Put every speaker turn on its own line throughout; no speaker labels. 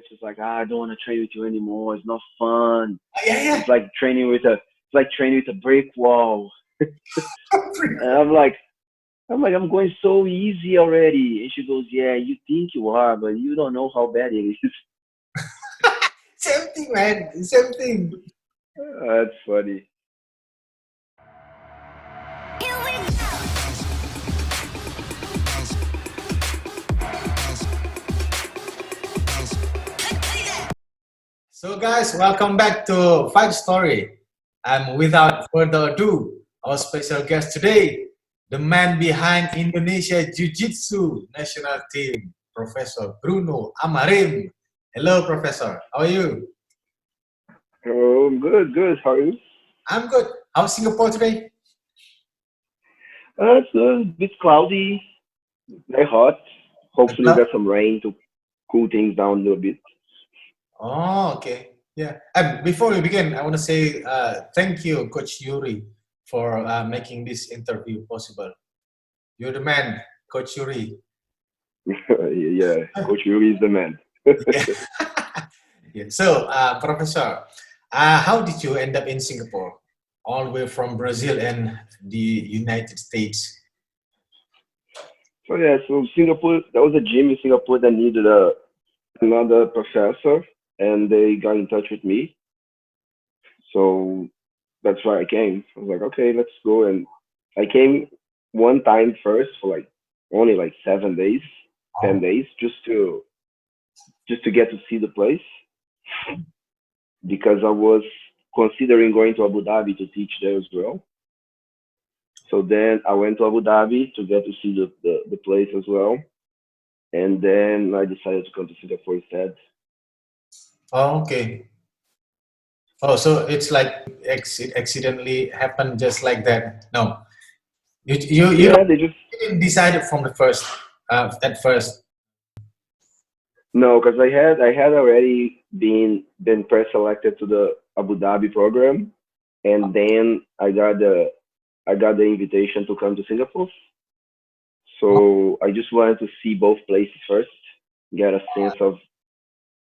She's like, I don't want to train with you anymore. It's not fun.
Yeah, yeah.
It's like training with a brick wall. And I'm going so easy already. And she goes, yeah, you think you are, but you don't know how bad it is.
Same thing, man. Same thing.
That's funny.
So guys, welcome back to Fight Story. And without further ado, our special guest today, the man behind Indonesia Jiu-Jitsu national team, Professor Bruno Amorim. Hello, Professor. How are you?
Oh, good, good. How are you?
I'm good. How's Singapore today?
It's a bit cloudy, very hot. Hopefully,
Hello?
get some rain to cool things down a little bit.
Oh, okay. Yeah. And before we begin, I want to say thank you, Coach Yuri, for making this interview possible. You're the man, Coach Yuri.
Yeah, Coach Yuri is the man.
Yeah. Yeah. So, Professor, how did you end up in Singapore, all the way from Brazil and the United States?
So yeah, so Singapore, there was a gym in Singapore that needed another professor, and they got in touch with me. So that's why I came. I was like, okay, let's go. And I came one time first for like only like 7 days,
Oh,
10 days, just to get to see the place because I was considering going to Abu Dhabi to teach there as well. So then I went to Abu Dhabi to get to see the place as well. And then I decided to come to Singapore instead.
oh, okay. Oh, so it's like it accidentally happened just like that. No, you
Yeah,
don't
they just
you didn't decide it from the first at first.
no, because I had already been pre-selected to the Abu Dhabi program, and then I got the invitation to come to Singapore. So I just wanted to see both places first, get a sense of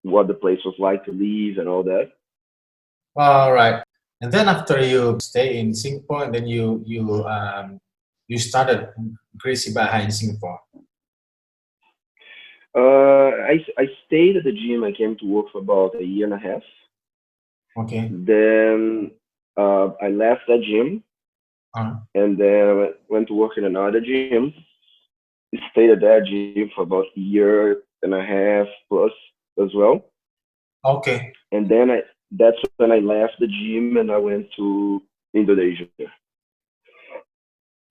what the place was like to live and all that.
All right. And then after you stay in Singapore, and then you started Gracie Barra in Singapore.
I stayed at the gym. I came to work for about a year and a half.
Okay.
Then I left that gym,
Uh,
and then I went to work in another gym. Stayed at that gym for about a year and a half plus as well.
okay.
And then that's when I left the gym and I went to Indonesia.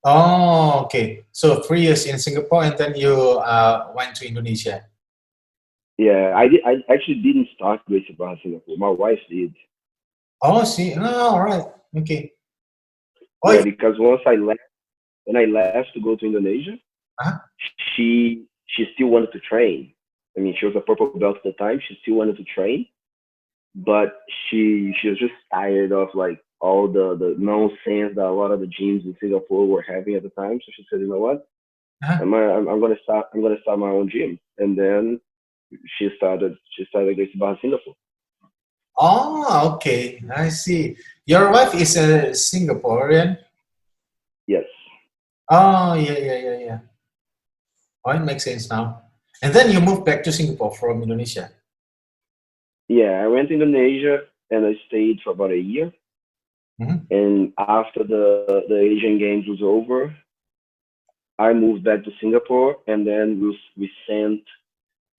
Oh, okay. So 3 years in Singapore, and then you went to Indonesia.
Yeah, I actually didn't start Gracie Barra Singapore. My wife did.
Oh, see. Oh, all right. Okay. Oh,
Yeah, because when I left to go to Indonesia,
uh-huh.
she still wanted to train. I mean, she was a purple belt at the time. She still wanted to train, but she was just tired of like all the nonsense that a lot of the gyms in Singapore were having at the time. So she said, you know what,
Uh-huh.
I'm gonna start my own gym. And then she started Gracie Barra Singapore.
Oh, okay. I see. Your wife is a Singaporean.
Yes.
Oh, yeah, yeah, yeah, yeah. Oh, it makes sense now. And then you moved back to Singapore from Indonesia.
Yeah, I went to Indonesia and I stayed for about a year.
Mhm.
And after the Asian Games was over, I moved back to Singapore, and then we sent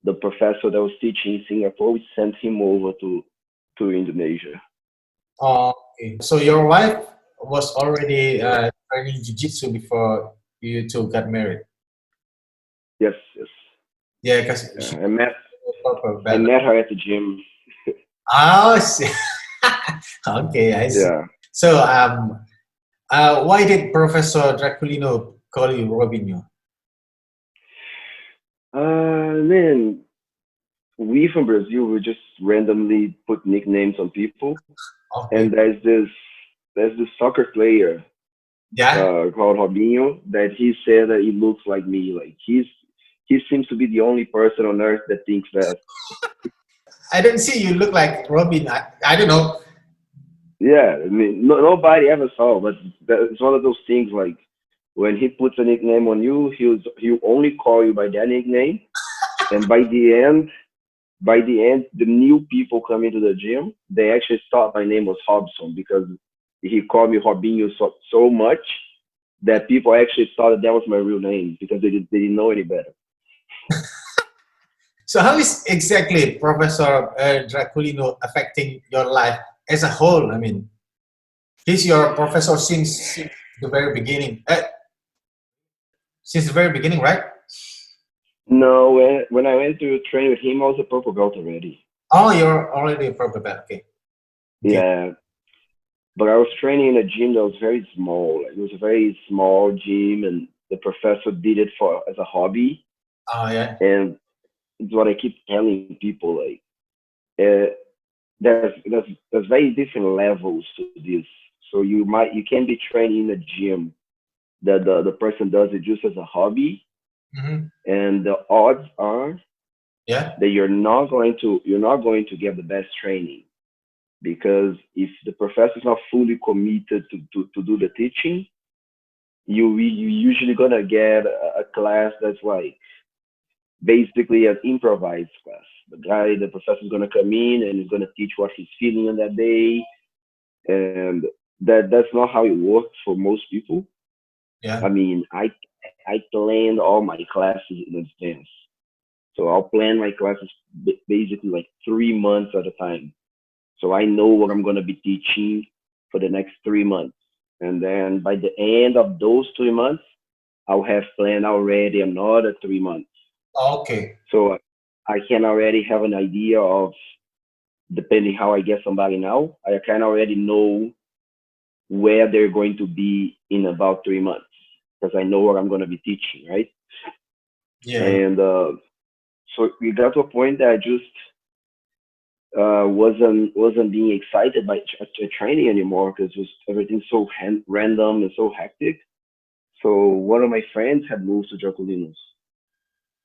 the professor that was teaching in Singapore. We sent him over to Indonesia.
Oh, okay. So your wife was already training jiu-jitsu before you two got married.
Yes, yes.
Yeah, because she
I met
was proper
I
belt.
met her at the gym.
Oh, I see. Okay, I see.
Yeah.
So, why did Professor Draculino call you Robinho?
Man, we from Brazil we just randomly put nicknames on people,
Okay.
and there's this soccer player
Yeah.
called Robinho that he said that he looks like me. Like he seems to be the only person on earth that thinks that.
I don't see you look like Robin. I don't know.
Yeah, I mean, nobody ever saw, but it's one of those things like when he puts a nickname on you, he'll only call you by that nickname, and by the end, the new people come into the gym, they actually thought my name was Hobson because he called me Robinho so much that people actually thought that was my real name because they didn't know any better.
So how is exactly Professor Draculino affecting your life as a whole? I mean, he's your professor since the very beginning. Since the very beginning, right?
No, when I went to train with him, I was a purple belt already.
Oh, you're already a purple belt. Okay. Okay.
Yeah, but I was training in a gym that was very small. Like, it was a very small gym, and the professor did it for as a hobby.
Oh, yeah.
And it's what I keep telling people. Like, uh, there's very different levels to this. So you can be training in a gym that the person does it just as a hobby,
Hmm.
and the odds are
Yeah.
that you're not going to get the best training because if the professor is not fully committed to do the teaching, you usually gonna get a class that's like basically an improvised class. The professor is gonna come in and is gonna teach what he's feeling on that day, and that's not how it works for most people. I
Yeah.
mean, I planned all my classes in advance, so I'll plan my classes basically like 3 months at a time. So I know what I'm gonna be teaching for the next 3 months, and then by the end of those 3 months, I'll have planned already another 3 months.
Okay.
So I can already have an idea of, depending how I get somebody now, I can already know where they're going to be in about 3 months because I know what I'm going to be teaching, right?
Yeah. Yeah.
And so we got to a point that I just wasn't being excited by training anymore because was everything so random and so hectic. So one of my friends had moved to Jacolinos,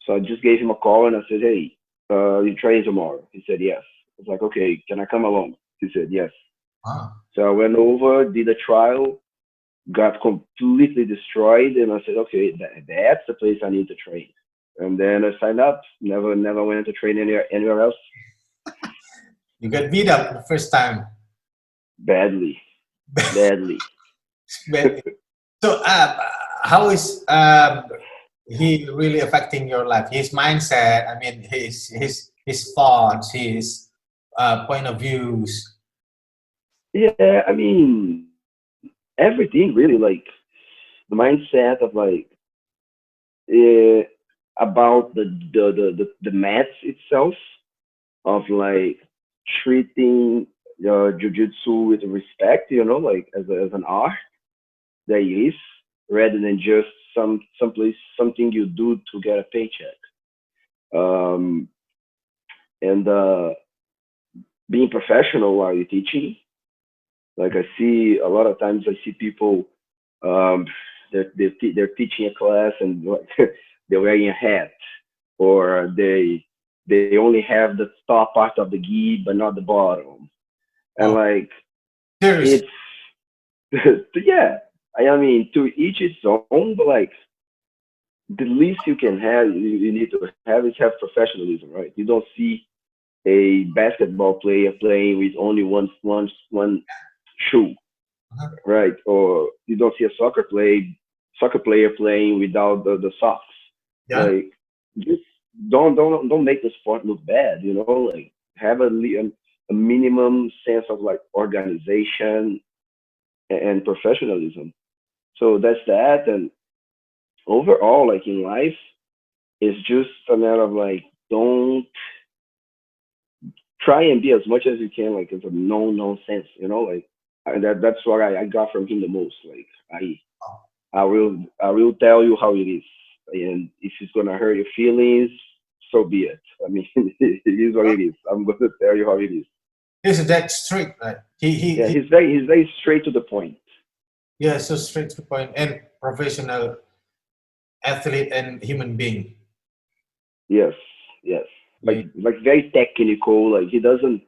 so I just gave him a call and I said, "Hey, you training tomorrow?" He said, "Yes." I was like, "Okay, can I come along?" He said, "Yes."
Ah.
So I went over, did a trial, got completely destroyed, and I said, "Okay, that's the place I need to train." And then I signed up. Never went to train anywhere else.
You got beat up the first time.
Badly, badly.
But so, how is he really affecting your life? His mindset. I mean, his thoughts, his point of views.
Yeah, I mean, everything really, like the mindset of like uh, about the maths itself, of like treating jujitsu with respect, like as an art that it is, rather than just something you do to get a paycheck. Um, and being professional while you're teaching, like I see a lot of times I see people, um, they're teaching a class and like, they're wearing a hat, or they only have the top part of the gi but not the bottom, and
Oh,
like
serious.
it's yeah. I mean, to each its own, but like the least you can have, you need to have is have professionalism, right? You don't see a basketball player playing with only one shoe,
Uh-huh.
right? Or you don't see a soccer player playing without the socks.
Yeah.
Like, just don't make the sport look bad. Like have a minimum sense of like organization and professionalism. So that's that. And overall, like in life, it's just a matter of like don't try and be as much as you can like it's a no nonsense. Like, and that's what I got from him the most. Like I will tell you how it is, and if it's gonna hurt your feelings, so be it. I mean, it is what it is. I'm gonna tell you how it is.
He's that strict. Right?
Yeah,
He
he's very straight to the point.
yeah, so straight to the point and professional athlete and human being.
Yes, yes.
Yeah.
like very technical. Like he doesn't.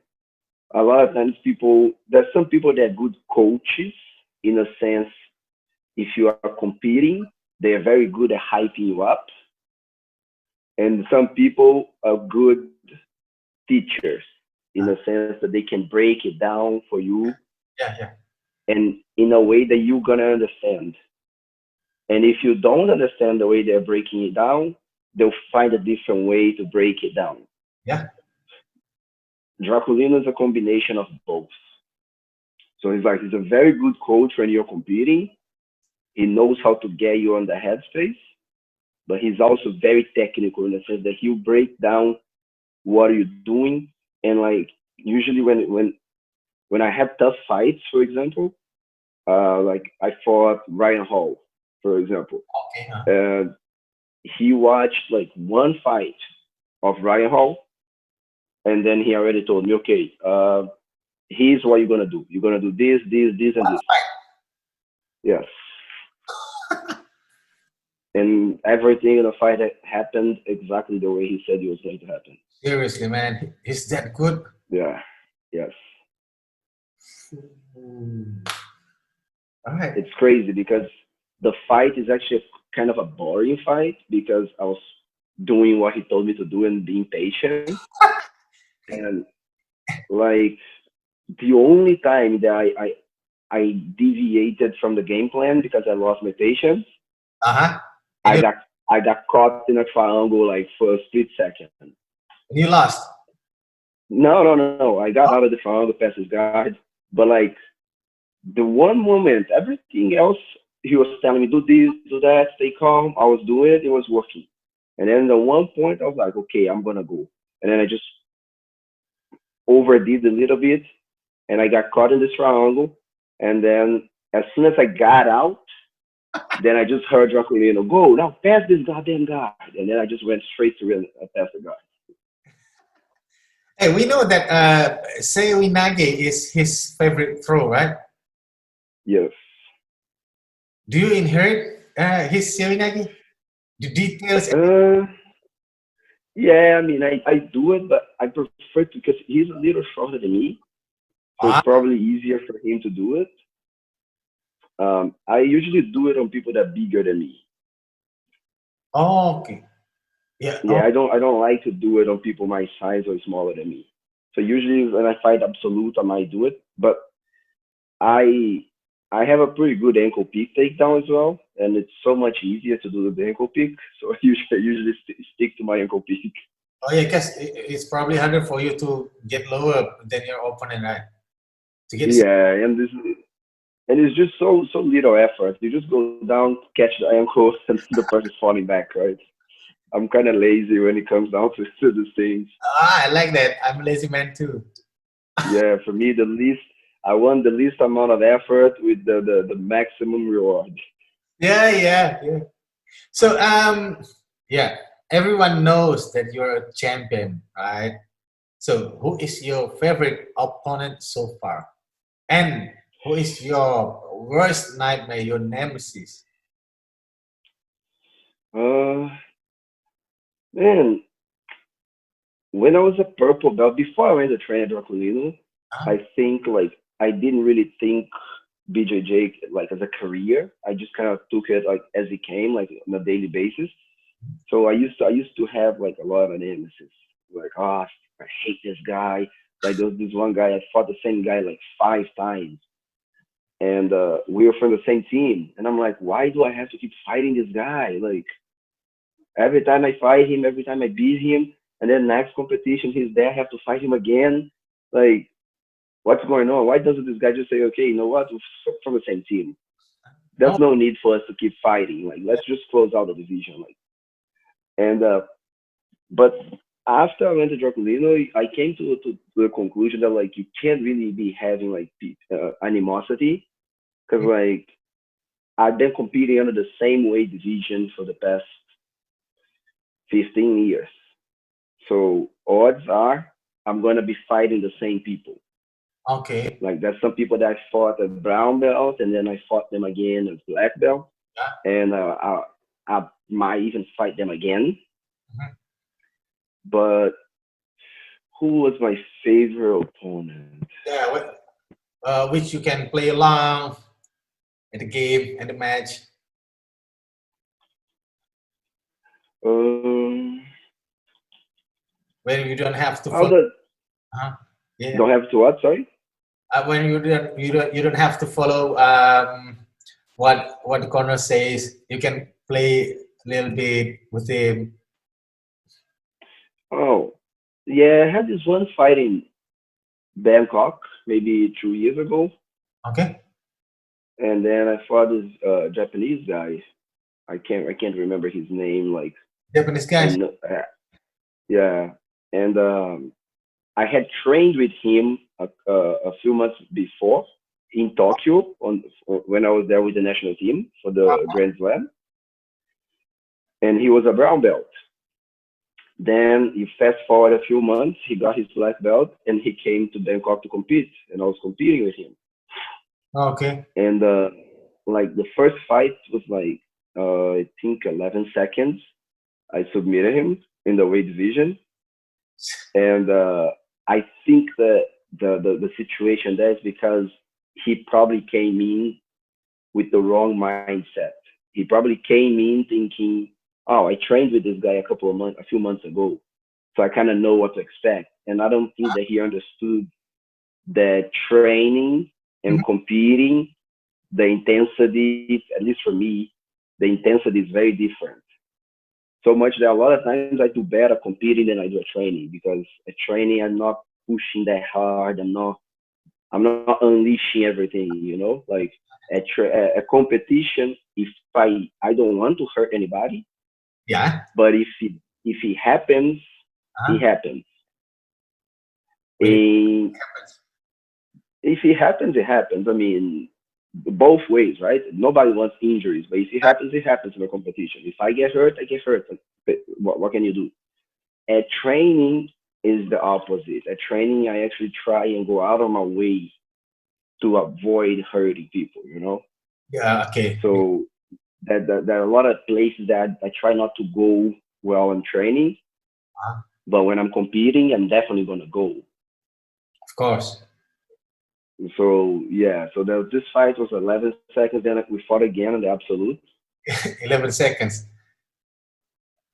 A lot of times, there's some people that are good coaches in a sense. If you are competing, they are very good at hyping you up, and some people are good teachers in a sense that they can break it down for you
Yeah, yeah,
and in a way that you're gonna understand. And if you don't understand the way they're breaking it down, they'll find a different way to break it down.
yeah.
Draculino is a combination of both. So he's a very good coach when you're competing. He knows how to get you on the headspace, but he's also very technical in the sense that he'll break down what you're doing. And like usually when I have tough fights, for example, like I fought Ryan Hall, for example,
Okay. Huh?
and he watched like one fight of Ryan Hall, and then he already told me, okay, here's what you're gonna do. You're gonna do this, this, this, and this. Yes, and everything in the fight happened exactly the way he said it was going to happen.
Seriously, man, is that good?
Yeah, yes.
Hmm. All right.
It's crazy because the fight is actually kind of a boring fight because I was doing what he told me to do and being patient. And like the only time that I deviated from the game plan because I lost my patience,
Uh-huh. And
I
you,
got I got caught in a triangle like for a split second.
and you lost.
No. I got out of the triangle past his guard, but like the one moment, everything else he was telling me, do this, do that, stay calm. I was doing it, it was working. And then the one point I was like, okay, I'm gonna go. And then I just overdid a little bit and I got caught in this triangle. And then as soon as I got out, then I just heard Draculino go, now pass this goddamn guy. And then I just went straight to him and passed the guy.
Hey, we know that Seiwinage is his favorite throw, right?
Yes.
Do you inherit his Seiwinage? The details.
Uh, yeah, I mean, I do it, but I prefer to because he's a little shorter than me, so it's
Ah,
probably easier for him to do it. I usually do it on people that are bigger than me.
okay. Yeah.
Yeah, I don't like to do it on people my size or smaller than me. So usually when I fight absolute, I might do it, but I I have a pretty good ankle pick takedown as well, and it's so much easier to do the ankle pick. So I usually stick to my ankle pick.
Oh, yeah, because it's probably harder for you to get lower than your opponent, right? To get.
Yeah, and it's just so little effort. You just go down, catch the ankle, and the person's falling back, right? I'm kind of lazy when it comes down to these things.
Ah, I like that. I'm a lazy man too.
Yeah, for me, I want the least amount of effort with the maximum reward.
Yeah, yeah, yeah. So, yeah, everyone knows that you're a champion, right? So, who is your favorite opponent so far? And who is your worst nightmare, your nemesis?
Uh, man, when I was a purple belt, before I went to train at Draculino,
Huh?
I think like I didn't really think BJJ like as a career. I just kind of took it like as it came, like on a daily basis. So I used to have like a lot of nemesis. Like, oh, I hate this guy. Like there was this one guy I fought the same guy like 5 times, and we were from the same team. And I'm like, why do I have to keep fighting this guy? Like every time I fight him, every time I beat him, and then next competition he's there, I have to fight him again. Like, what's going on? Why doesn't this guy just say, okay, you know what, we're from the same team? There's
Oh,
no need for us to keep fighting. Like, let's just close out the division. Like, and but after I went to Draculino, I came to the conclusion that like you can't really be having like animosity because like I've been competing under the same weight division for the past 15 years. So odds are I'm gonna be fighting the same people.
okay.
Like there's some people that I fought at brown belt and then I fought them again at black belt,
Yeah.
and I might even fight them again.
Mhm.
But Who was my favorite opponent?
Yeah, which you can play along in the game and the match
Um,
when you don't have to
how
follow.
the
Yeah,
don't have to what? Sorry.
when you don't have to follow what the corner says. You can play a little bit with him.
Oh, yeah. I had this one fight in Bangkok maybe 2 years ago,
Okay,
and then I fought this Japanese guy. I can't remember his name. Like
Japanese
I
guys.
know, yeah, and I had trained with him a few months before in Tokyo when I was there with the national team for the Grand Slam, and he was a brown belt. Then you fast forward a few months, he got his black belt, and he came to Bangkok to compete, and I was competing with him.
Okay.
And like the first fight was like I think 11 seconds. I submitted him in the weight division, and I think that the situation there is because he probably came in with the wrong mindset. He probably came in thinking, "Oh, I trained with this guy a few months ago, so I kind of know what to expect." And I don't think that he understood that training and
Mhm.
competing, the intensity, at least for me, the intensity is very different. So much that a lot of times I do better competing than I do at training because at training I'm not pushing that hard. I'm not unleashing everything. Like a competition. If I don't want to hurt anybody,
Yeah.
but if it happens, it
Uh-huh.
happens.
When it
And
happens.
if it happens, it happens. I mean, both ways, right? Nobody wants injuries, but if it happens in a competition. If I get hurt, I get hurt. But what can you do? At training is the opposite. At training, I actually try and go out of my way to avoid hurting people.
Yeah. Okay.
So there are a lot of places that I try not to go while I'm training,
Uh,
but when I'm competing, I'm definitely gonna go.
of course.
So yeah, so this fight was 11 seconds. Then we fought again in the absolute,
11 seconds.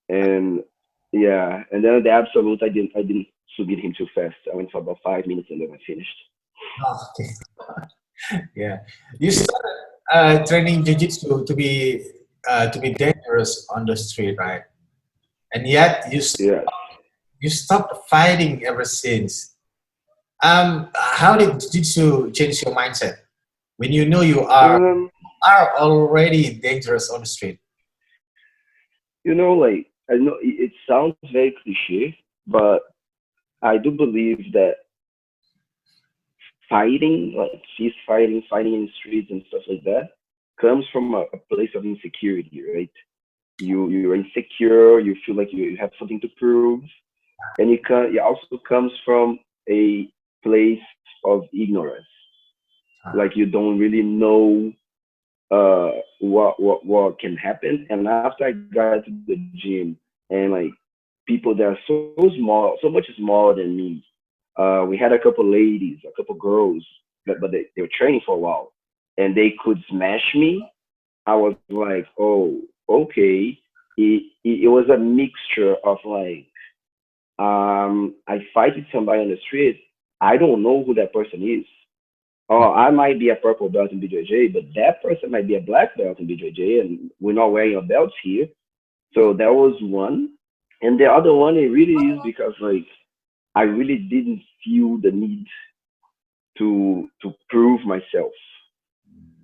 and yeah, and then in the absolute, I didn't submit him too fast. I went for about 5 minutes and then I finished.
Oh, okay. Yeah. You started training jiu-jitsu to be dangerous on the street, right? And yet
Yes.
you stopped fighting ever since. How did jiu-jitsu change your mindset when you know you
Um,
are already dangerous on the street?
like I know it sounds very cliche, but I do believe that fighting, like fist fighting, fighting in the streets and stuff like that, comes from a place of insecurity, right? You're insecure, you feel like you have something to prove, and it also comes from a place of ignorance,
Uh,
like you don't really know what can happen. And after I got to the gym, and like people that are so small, so much smaller than me, we had a couple ladies, a couple girls, but they were training for a while, and they could smash me. I was like, oh, okay. It was a mixture of like, I fight with somebody on the street. I don't know who that person is. Oh, I might be a purple belt in BJJ, but that person might be a black belt in BJJ, and we're not wearing our belts here. So that was one. And the other one, it really is because like I really didn't feel the need to prove myself.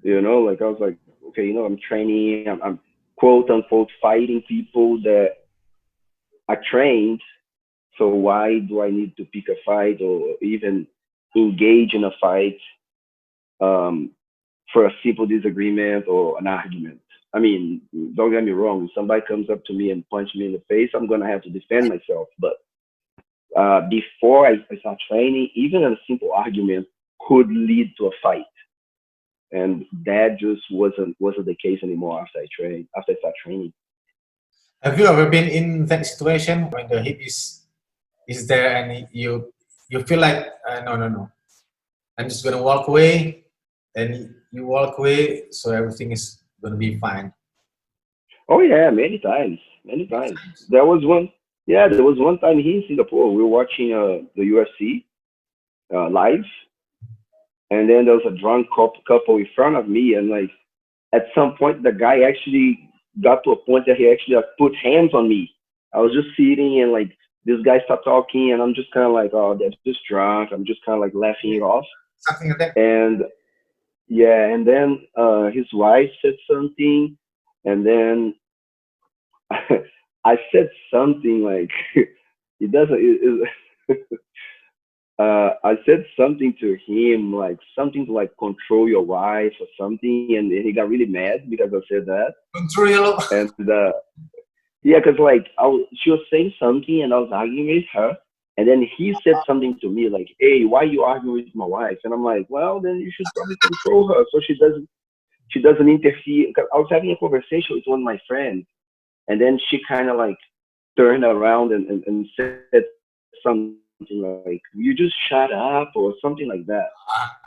Like I was like, okay, I'm training, I'm quote unquote fighting people that are trained. So why do I need to pick a fight or even engage in a fight um, for a simple disagreement or an argument? I mean, don't get me wrong. If somebody comes up to me and punch me in the face, I'm gonna have to defend myself. But before I start training, even a simple argument could lead to a fight, and that just wasn't the case anymore after I start training.
have you ever been in that situation when the hip is Is there any you feel like no, I'm just gonna walk away, and you walk away, so everything is gonna be fine.
Oh yeah, many times, many times. There was one. Yeah, there was one time here in Singapore. We were watching the UFC live, and then there was a drunk couple in front of me, and like at some point the guy actually got to a point that he actually like put hands on me. I was just sitting and like this guy stopped talking and I'm just kind of like, oh, they're just drunk. I'm just kind of like laughing it off.
Something like that.
And yeah, and then his wife said something, and then I said something like it doesn't I said something to him, like something to like control your wife or something, and he got really mad because I said that.
Control your love.
And yeah, because like she was saying something, and I was arguing with her, and then he said something to me like, "Hey, why you arguing with my wife?" And I'm like, "Well, then you should probably control her so she doesn't interfere." 'Cause I was having a conversation with one of my friends, and then she kind of like turned around and said something like, "You just shut up," or something like that.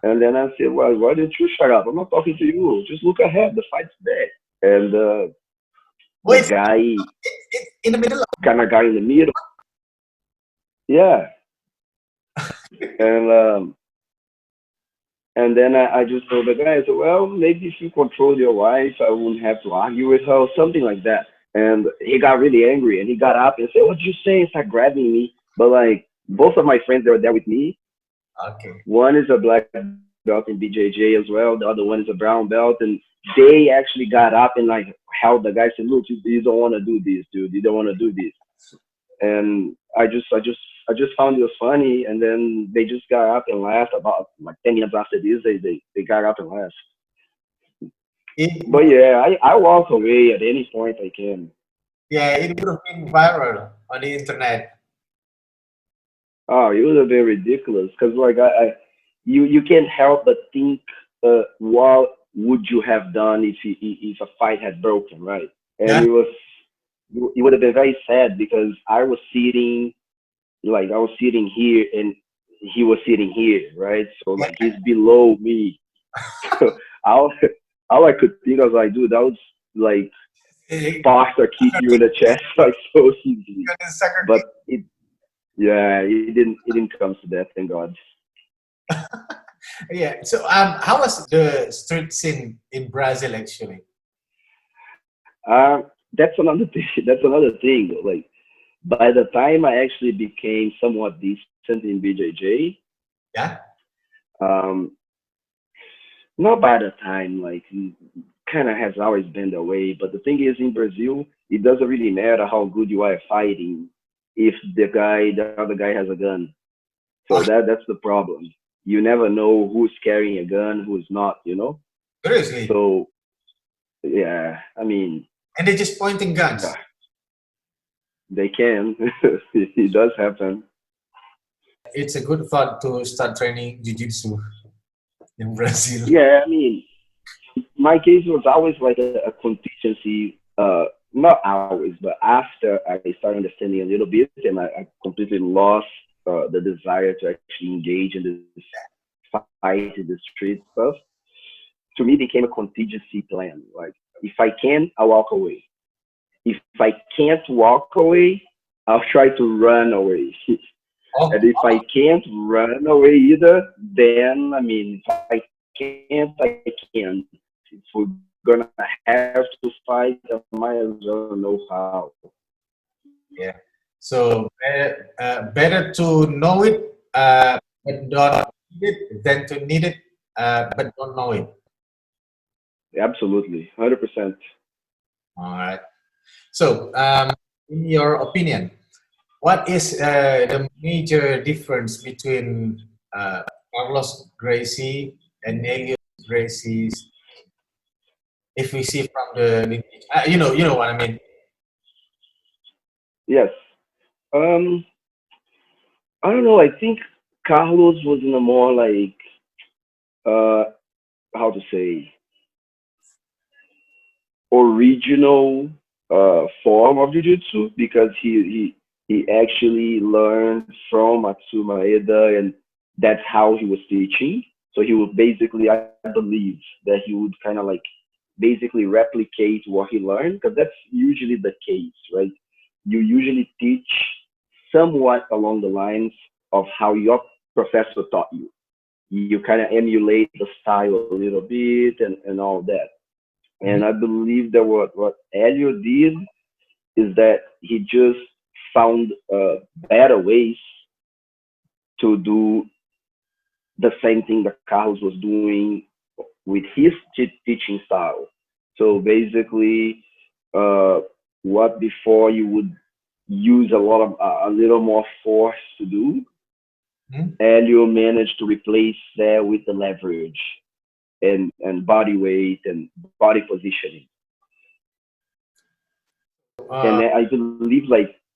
And then I said, "Well, why didn't you shut up? I'm not talking to you. Just look ahead. The fight's there." And the
Wait,
guy
in the middle.
kind of got in the middle. Yeah. And and then I just told the guy, I said, well, maybe if you control your wife, I wouldn't have to argue with her or something like that. And he got really angry and he got up and said, what did you say? And started grabbing me. But like both of my friends that were there with me,
Okay.
one is a black belt in BJJ as well. The other one is a brown belt. And they actually got up and like held the guy, said, look, you don't want to do this, dude. You don't want to do this. And I just found it was funny, and then they just got up and laughed. About like 10 minutes after this, they got up and laughed.
It,
But yeah, I walk away at any point I can.
yeah, it would have been viral on the internet.
Oh, it would have been ridiculous because like you can't help but think, what would you have done if a fight had broken, right? And
Yeah.
it would have been very sad because I was sitting here and he was sitting here, right? So like he's below me. So all all I could think was like, dude, that was like
Eh,
box or kick you in the chest like so easily.
Soccer
But
kick.
yeah, it didn't come to that, thank God.
Yeah. So how was the street scene in Brazil actually?
That's another thing. That's another thing. Like by the time I actually became somewhat decent in BJJ,
Yeah.
um, not by the time, like kind of has always been the way. But the thing is, in Brazil, it doesn't really matter how good you are at fighting if the other guy has a gun. So
Oh,
that's the problem. You never know who's carrying a gun, who's not.
seriously.
So yeah, I mean,
And they're just pointing
yeah,
guns.
they can. It does happen.
It's a good thought to start training jiu-jitsu in Brazil.
Yeah, I mean, my case was always like a contingency. Not always, but after I started understanding a little bit, and I completely lost the desire to actually engage in this fight in the street stuff. To me, it became a contingency plan. Like, if I can, I'll walk away. If I can't walk away, I'll try to run away. And
Oh,
if I can't run away either, then I mean, if I can't, I can't. If we're gonna have to fight, I might as well know how.
yeah. So better to know it, but don't need it than to need it, but don't know it.
Absolutely, 100%.
All right. So, in your opinion, what is the major difference between Carlos Gracie and Nelio Gracie's? If we see from the lineage, you know what I mean.
Yes. Um, I don't know. I think Carlos was in a more like uh, how to say original form of jiu-jitsu because he he actually learned from Matsuma Eda, and that's how he was teaching. So he would basically, I believe, that he would kind of like basically replicate what he learned, because that's usually the case, right? You usually teach somewhat along the lines of how your professor taught you. You kind of emulate the style a little bit and all that. And
Mhm.
I believe that what Elio did is that he just found better ways to do the same thing that Carlos was doing with his teaching style. So basically, uh, what before you would use a little more force to do,
Mhm.
Elio managed to replace that with the leverage and body weight and body positioning. And
Uh,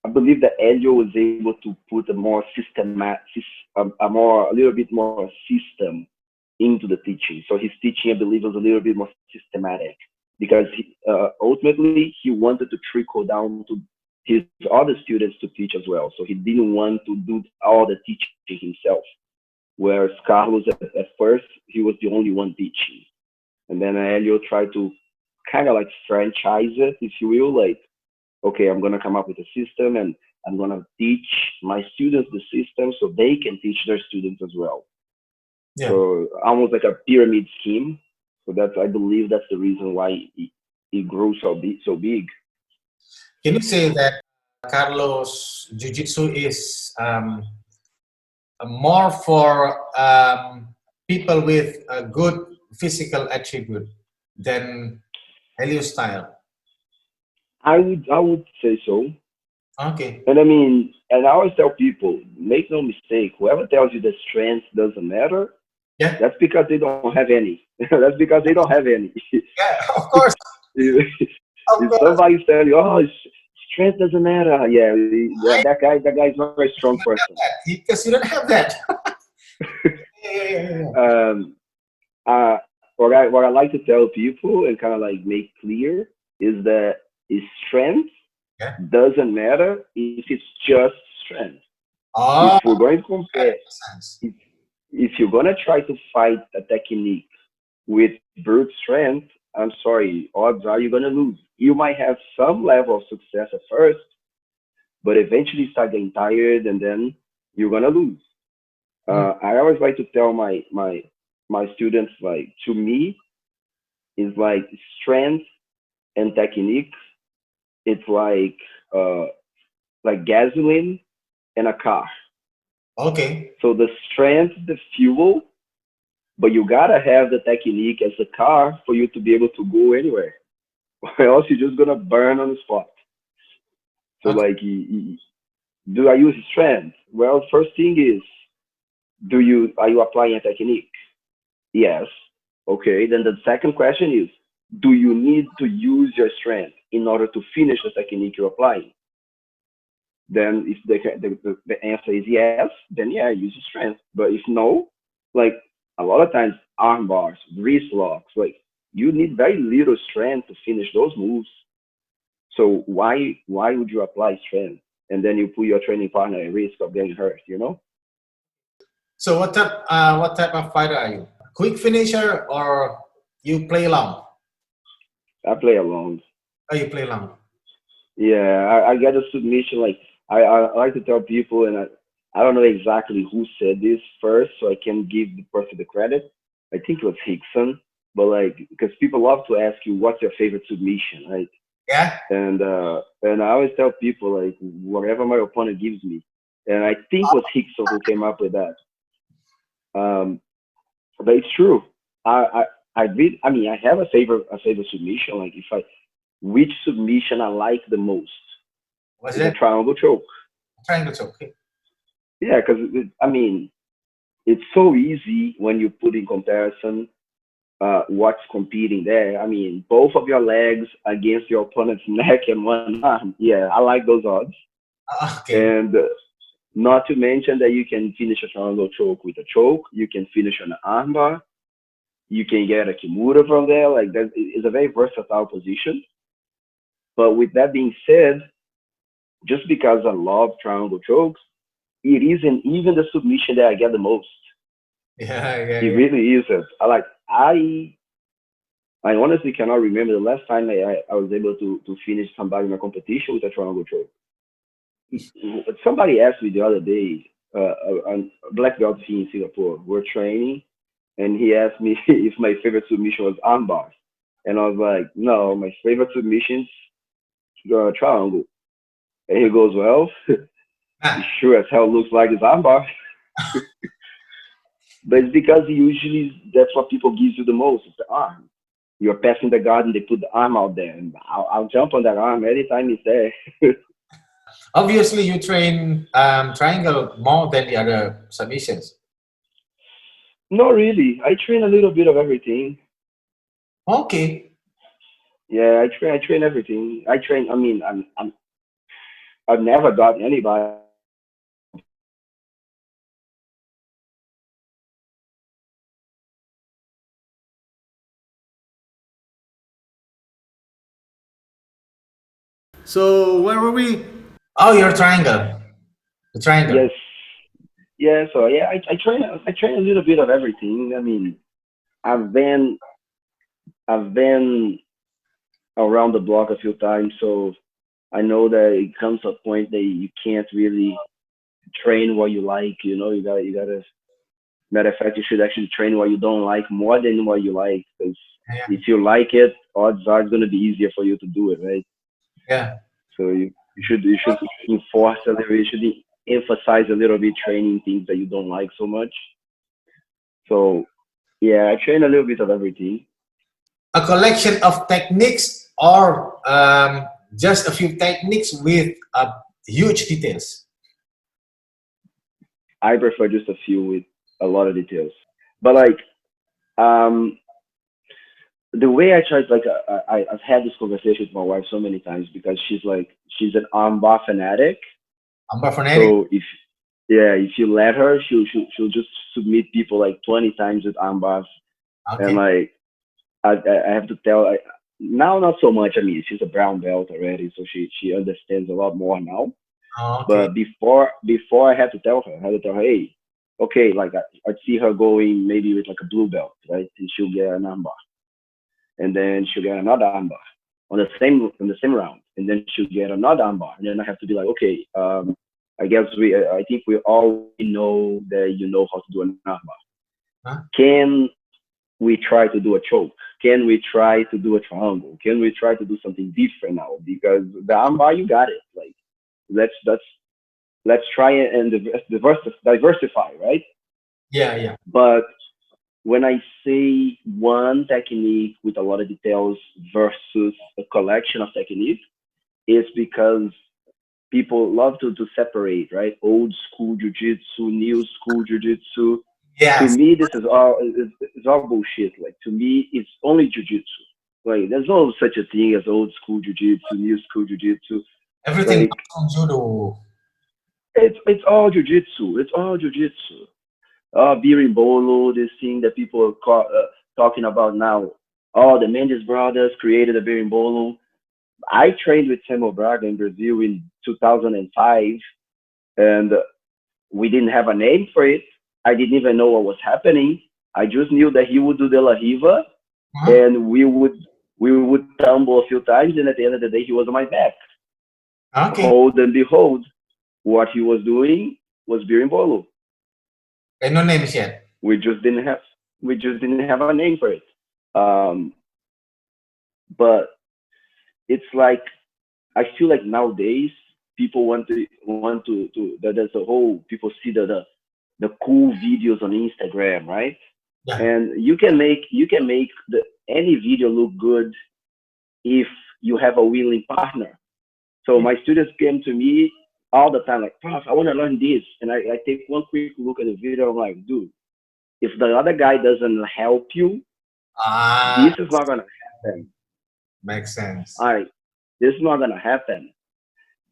I believe that Elio was able to put a more a little bit more system into the teaching. So his teaching, I believe, was a little bit more systematic, because ultimately he wanted to trickle down to his other students to teach as well. So he didn't want to do all the teaching himself. Whereas Carlos, at first, he was the only one teaching, and then Elio tried to kind of like franchise it, if you will, like, okay, I'm gonna come up with a system, and I'm gonna teach my students the system so they can teach their students as well.
yeah.
So almost like a pyramid scheme. So that's, I believe that's the reason why it grew so big.
Can you say that Carlos Jiu-Jitsu is more for people with a good physical attribute than Helio style?
I would say so.
Okay.
And I mean, and I always tell people, make no mistake, whoever tells you that strength doesn't matter,
Yeah.
that's because they don't have any. That's because they don't have any.
Yeah. Of course.
if
Of course.
somebody's telling you, oh, strength doesn't matter, yeah,
I
that guy's not a very strong person.
that because you don't have that. Yeah, yeah, yeah, yeah.
um, what I like to tell people and kind of like make clear is that is strength
Yeah.
doesn't matter if it's just strength. If
Oh,
we're going to
that
compare,
makes sense.
if, if you're gonna try to fight a technique with brute strength, I'm sorry, odds are you're gonna lose. You might have some level of success at first, but eventually you start getting tired, and then you're gonna lose.
Mm.
I always like to tell my students, like, to me is like strength and technique. It's uh like gasoline and a car.
Okay.
So the strength, the fuel, but you gotta have the technique as the car for you to be able to go anywhere, or else you're just gonna burn on the spot. So
Okay.
like, do I use strength? Well, first thing is, do you are you applying a technique? Yes. Okay. Then the second question is, do you need to use your strength in order to finish the technique you're applying? Then if the answer is yes, then yeah, use your strength. But if no, like, a lot of times arm bars, wrist locks, like, you need very little strength to finish those moves. So why would you apply strength and then you put your training partner at risk of getting hurt? You know?
So what type of fighter are you? Quick finisher or you play long?
I play alone.
Oh, you play long.
Yeah, I get a submission. Like, I like to tell people, and I don't know exactly who said this first, so I can give the person the credit. I think it was Hickson, but like, because people love to ask you what's your favorite submission, right?
Yeah.
And I always tell people, like, whatever my opponent gives me, and I think it was Hickson who came up with that. Um, but it's true. I mean, I have a favorite submission. Like, if I which submission I like the most
What's
is a
that?
triangle choke.
Triangle choke. Okay.
Yeah, because I mean, it's so easy when you put in comparison what's competing there. I mean, both of your legs against your opponent's neck and one arm. Yeah, I like those odds.
Okay.
And not to mention that you can finish a triangle choke with a choke. You can finish on an armbar. You can get a kimura from there. Like, that is a very versatile position. But with that being said, just because I love triangle chokes, it isn't even the submission that I get the most.
Yeah, yeah,
It
yeah.
really isn't. I honestly cannot remember the last time I was able to finish somebody in a competition with a triangle choke. Somebody asked me the other day, a black belt here in Singapore, we're training, and he asked me if my favorite submission was armbar. And I was like, no, my favorite submission's triangle. And he goes, well, it
Ah,
sure as hell looks like it's armbar. But it's because usually that's what people gives you the most, is the arm. You're passing the guard and they put the arm out there. And I'll jump on that arm anytime it's there.
obviously, you train triangle more than the other submissions.
Not really. I train a little bit of everything.
Okay.
Yeah, I train everything. I train. I mean, I've never got anybody to do triangle chokes before.
So where were we? Oh, your triangle. The triangle.
Yes, yeah. So yeah, I train a little bit of everything. I mean, I've been I've been around the block a few times, so I know that it comes to a point that you can't really train what you like. You gotta. Matter of fact, you should actually train what you don't like more than what you like, because
Yeah,
if you like it, odds are it's gonna be easier for you to do it, right?
yeah.
So you should enforce a little, you should emphasize a little bit training things that you don't like so much. So yeah, I train a little bit of everything.
A collection of techniques or just a few techniques with huge details.
I prefer just a few with a lot of details. But like um the way I try to like I've had this conversation with my wife so many times because she's an armbar fanatic.
Amber fanatic.
So if you let her, she'll just submit people like 20 times with armbars. And
Okay.
like I have to tell now not so much. I mean, she's a brown belt already, so she understands a lot more now.
Okay.
But before I had to tell her, I had to tell her, hey, okay, like I'd see her going maybe with like a blue belt, right? And she'll get an armbar, and then she'll get another armbar on the same round, and then she'll get another armbar, and then I have to be like, okay, I guess I think we already know that you know how to do an armbar.
Huh?
Can we try to do a choke? Can we try to do a triangle? Can we try to do something different now? Because the armbar, you got it. Like let's let's try it and diversify, right?
Yeah, yeah.
But when I say one technique with a lot of details versus a collection of techniques, it's because people love to separate, right? Old school jujitsu, new school jujitsu. To
Yes.
me, this is it's all bullshit. Like to me, it's only jujitsu. Like there's no such a thing as old school jujitsu, new school jujitsu.
Everything
Like
comes from judo.
it's all jujitsu. It's all jujitsu. Birimbolo, this thing that people are talking about now. Oh, the Mendes brothers created a berimbolo. I trained with Samuel Braga in Brazil in 2005, and we didn't have a name for it. I didn't even know what was happening. I just knew that he would do the La Riva,
Huh?
and we would tumble a few times, and at the end of the day, he was on my back.
Okay.
Hold and behold, what he was doing was berimbolo.
And no names yet.
We just didn't have a name for it. Um, but it's like I feel like nowadays people there's a whole people see the cool videos on Instagram, right?
Yeah.
And you can make any video look good if you have a willing partner. So my students came to me all the time like, Prof, I want to learn this, and I take one quick look at the video. I'm like, dude, if the other guy doesn't help you,
Ah,
this is not gonna happen.
makes sense.
All right, this is not gonna happen.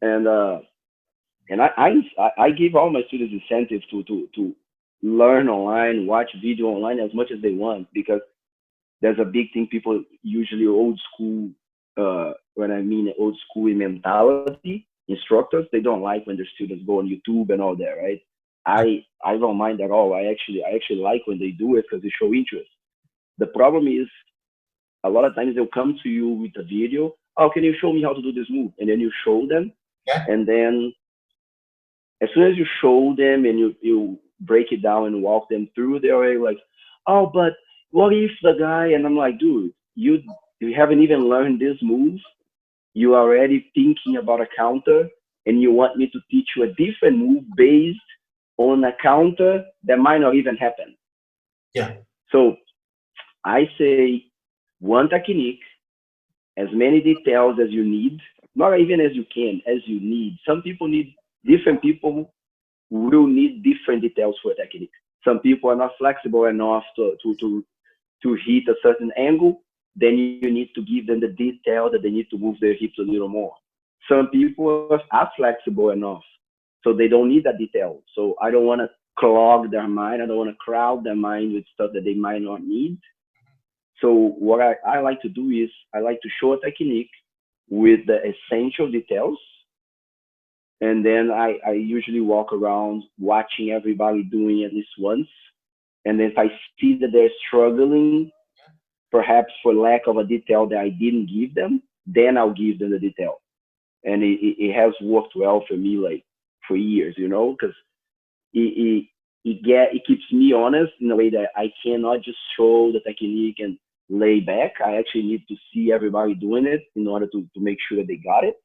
And I give all my students incentive to learn online, watch video online as much as they want, because there's a big thing people usually old school when I mean old school mentality. instructors, they don't like when their students go on YouTube and all that, right? I don't mind at all. I actually like when they do it because they show interest. The problem is a lot of times they'll come to you with a video. Oh, can you show me how to do this move? And then you show them,
Yeah.
and then as soon as you show them and you break it down and walk them through, they're already like, oh, but what if the guy? And I'm like, dude, you haven't even learned this move. You are already thinking about a counter, and you want me to teach you a different move based on a counter that might not even happen.
Yeah.
So I say one technique, as many details as you need, not even as you can, as you need. Some people need, different people will need different details for a technique. Some people are not flexible enough to hit a certain angle. Then you need to give them the detail that they need to move their hips a little more. Some people are flexible enough, so they don't need that detail. So I don't want to clog their mind. I don't want to crowd their mind with stuff that they might not need. So what I like to do is I like to show a technique with the essential details. And then I usually walk around watching everybody doing at least once. And if I see that they're struggling, perhaps for lack of a detail that I didn't give them, then I'll give them the detail. And it has worked well for me, like for years, because it keeps me honest in a way that I cannot just show the technique and lay back. I actually need to see everybody doing it in order to make sure that they got it.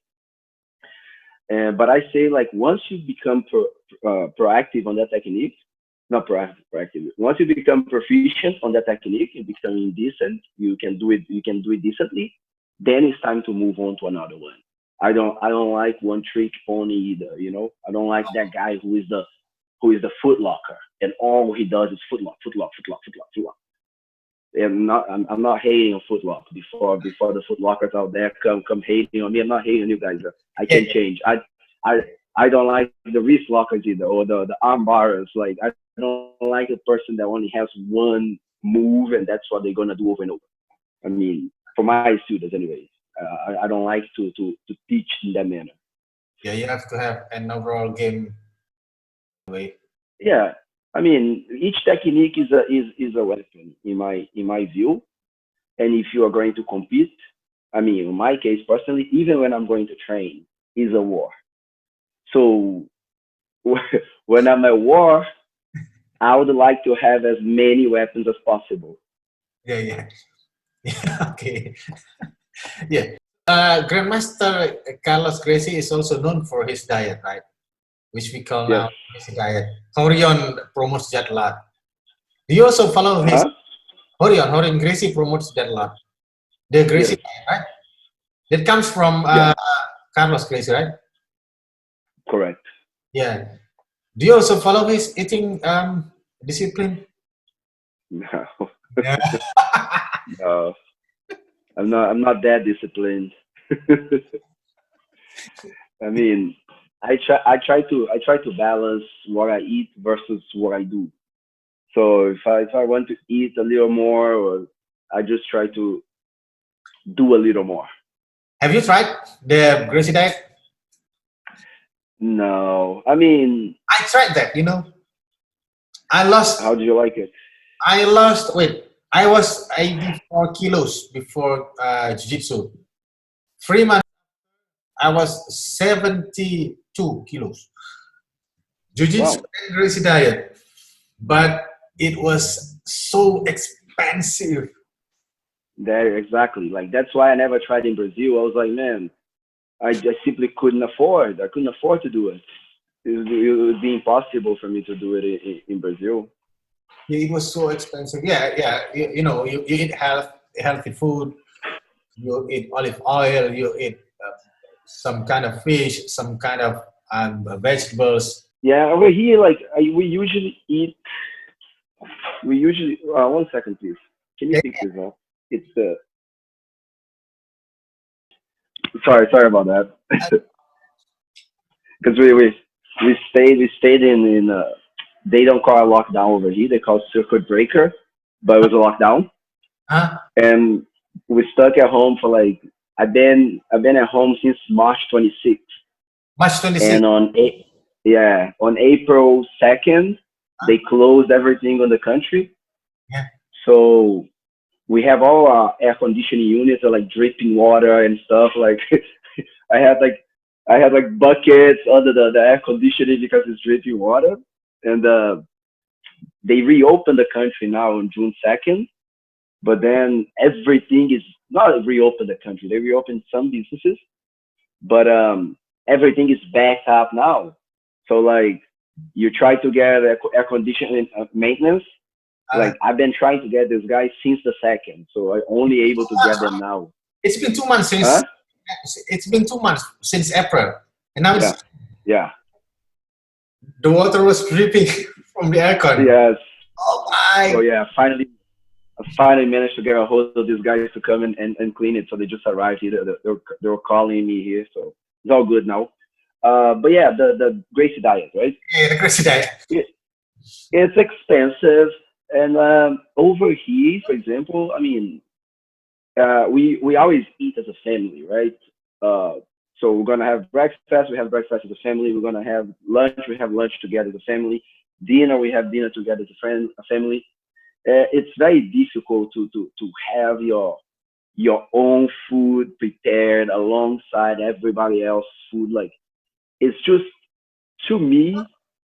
But I say, like, once you become proactive on that technique, not proactive. Once you become proficient on that technique and becoming decent, you can do it decently. Then it's time to move on to another one. I don't like one trick pony either. I don't like that guy who is the foot locker and all he does is foot lock, foot lock, foot lock, foot lock, foot lock. I'm not hating on footlock before the footlockers out there come hating on me. I'm not hating on you guys. I
Yeah.
can change. I don't like the wrist lockers either, or the arm bars. Like, I don't like a person that only has one move and that's what they're gonna do over and over. I mean, for my students, anyways, I don't like to teach in that manner.
Yeah. You have to have an overall game way.
Yeah, I mean, each technique is a weapon in my view. And if you are going to compete, I mean, in my case personally, even when I'm going to train, is a war. So when I'm at war, I would like to have as many weapons as possible.
Yeah. Yeah. Yeah. Okay. Yeah. Grandmaster Carlos Gracie is also known for his diet, right? Which we call
Yes.
now Gracie diet. Horion promotes that a lot. Do you also follow his
Huh?
Horion Gracie promotes that a lot. The Gracie
Yes.
diet, right? That comes from
Yeah.
Carlos Gracie, right?
Correct.
Yeah. Do you also follow his eating discipline?
No.
Yeah.
No. I'm not that disciplined. I mean, I try to balance what I eat versus what I do. So if I want to eat a little more, or I just try to do a little more.
Have you tried the Gracie diet?
No, I mean,
I tried that. I lost.
how do you like it?
I lost weight. I was 84 kilos before jiu-jitsu. 3 months, I was 72 kilos. Jiu-jitsu
Wow,
and Gracie diet, but it was so expensive.
there exactly. Like, that's why I never tried in Brazil. I was like, man, I just simply couldn't afford. I couldn't afford to do it. It would be impossible for me to do it in Brazil.
Yeah, it was so expensive. Yeah, yeah. You eat healthy food. You eat olive oil. You eat some kind of fish, some kind of vegetables.
Yeah, over here, like, we usually eat. We usually. One second, please. Can you
Yeah,
pick this up? It's sorry about that. Because we stayed in. They don't call it lockdown over here. They call it circuit breaker, but it was a lockdown,
huh?
and we stuck at home for, like, I've been at home since March 26th.
March 26th.
And on April 2nd,
Huh?
they closed everything on the country.
Yeah.
So we have all our air conditioning units are like dripping water and stuff. Like I had like I had like buckets under the air conditioning because it's dripping water. And they reopened the country now on June 2nd, but then everything is not reopened the country. They reopened some businesses, but everything is backed up now. So like you try to get air conditioning maintenance.
Uh,
Like I've been trying to get this guy since the second, so I only able to get them now.
it's been 2 months since
Huh?
it's been 2 months since April, and now it's
Yeah. Yeah.
the water was dripping from the aircon.
Yes.
Oh
So
my!
yeah, I finally managed to get a hold of these guys to come and clean it. So they just arrived here. They were calling me here, so it's all good now. But yeah, the Gracie diet, right?
Yeah, the crazy day.
It, it's expensive, and over here, for example, I mean, we always eat as a family, right? Uh, so we're gonna have breakfast. We have breakfast as a family. We're gonna have lunch. We have lunch together as a family. Dinner. We have dinner together as a family. It's very difficult to have your own food prepared alongside everybody else's food. Like it's just to me,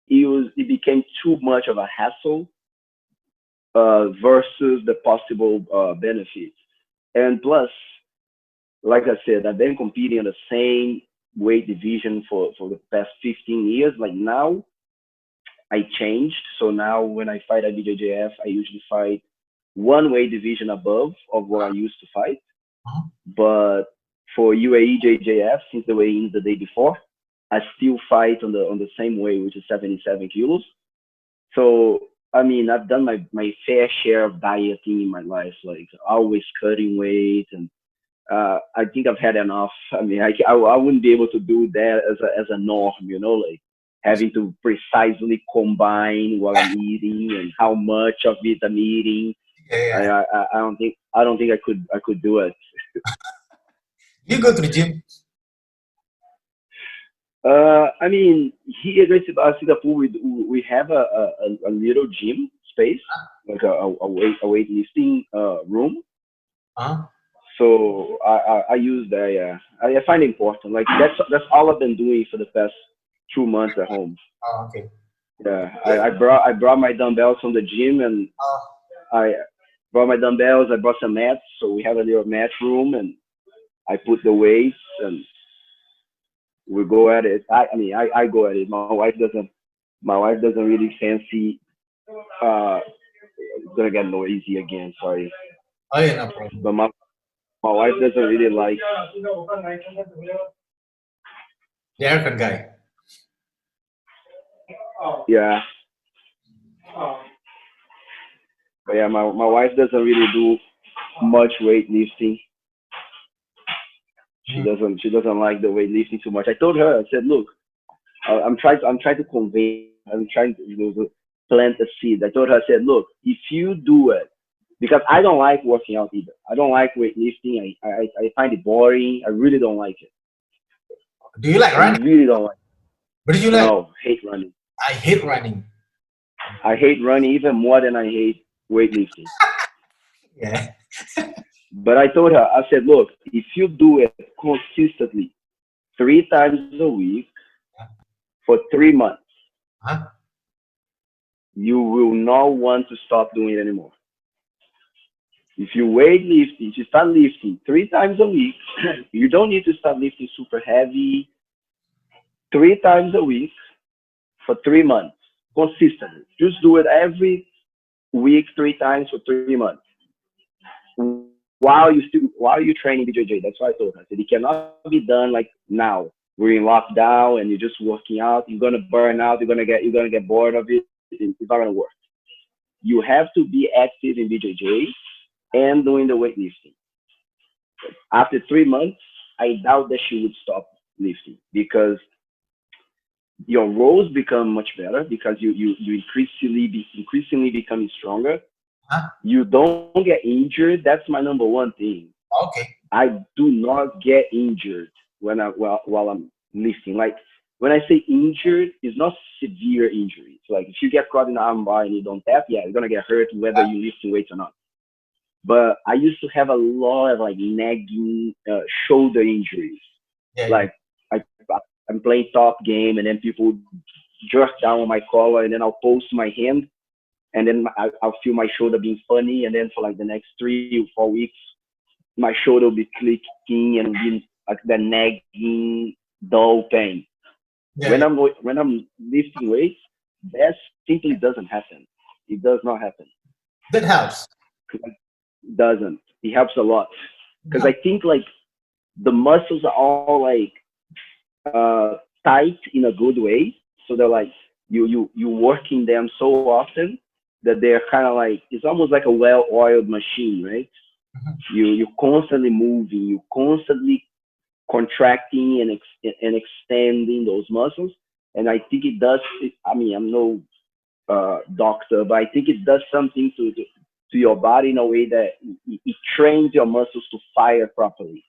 it became too much of a hassle versus the possible benefits. And plus, like I said, I've been competing in the same weight division for the past 15 years. Like now, I changed. So now when I fight at BJJF, I usually fight one weight division above of what I used to fight.
Uh-huh.
But for UAE JJF, since the weigh-ins the day before, I still fight on the same weight, which is 77 kilos. So I mean, I've done my fair share of dieting in my life, like always cutting weight, and I think I've had enough. I mean, I wouldn't be able to do that as a norm, like having to precisely combine what I'm eating and how much of it I'm eating.
Yeah, yeah.
I don't think I could do it.
You go to the gym.
I mean, here at Gracie Barra Singapore, we have a little gym space, like a weightlifting room.
Huh?
So I use that. Yeah, I find it important. Like that's all I've been doing for the past 2 months at home.
Oh, okay.
Yeah, I brought my dumbbells from the gym, and
Oh,
I brought my dumbbells. I brought some mats, so we have a little mat room, and I put the weights, and we go at it. I go at it. My wife doesn't really fancy. It's gonna get noisy again. Sorry,
oh yeah, no problem.
but my wife doesn't really like.
The aircon guy.
Yeah, but yeah, my wife doesn't really do much weightlifting. She
Mm.
doesn't she doesn't like the weightlifting too much. I told her. I said, look, I'm trying to convey. I'm trying to to plant a seed. I told her. I said, look, if you do it, because I don't like working out either. I don't like weightlifting. I find it boring. I really don't like it.
Do you like
I
running?
really don't like
What do you
it.
like?
No, hate running.
I hate running.
I hate running even more than I hate weightlifting.
Yeah.
But I told her, I said, look, if you do it consistently 3 times a week for 3 months,
Huh?
you will not want to stop doing it anymore. If you weightlifting, if you start lifting 3 times a week, you don't need to start lifting super heavy. 3 times a week for 3 months, consistently. Just do it every week, 3 times for 3 months. While you training BJJ, that's what I told her. I said it cannot be done like now. We're in lockdown and you're just working out. You're gonna burn out. You're gonna get bored of it. It's not gonna work. You have to be active in BJJ and doing the weightlifting. After 3 months, I doubt that she would stop lifting because your rows become much better because you increasingly becoming stronger.
Huh?
You don't get injured. That's my number one thing.
Okay.
I do not get injured when while I'm lifting. Like when I say injured, it's not severe injury. It's like if you get caught in an arm bar and you don't tap, yeah, you're gonna get hurt whether you lift weights or not. But I used to have a lot of like nagging shoulder injuries.
Yeah, yeah.
Like I, I'm playing top game, and then people jerk down on my collar, and then I'll post my hand, and then I'll feel my shoulder being funny, and then for like the next 3 or 4 weeks, my shoulder will be clicking and being like the nagging, dull pain.
Yeah, yeah.
When I'm lifting weights, that simply doesn't happen. It does not happen.
That helps.
It doesn't. It helps a lot because
Yeah.
I think like the muscles are all like tight in a good way. So they're like you working them so often that they're kind of like it's almost like a well-oiled machine, right?
Mhm.
You constantly moving, you constantly contracting and extending those muscles. And I think it does. I mean, I'm no doctor, but I think it does something to your body in a way that it trains your muscles to fire properly.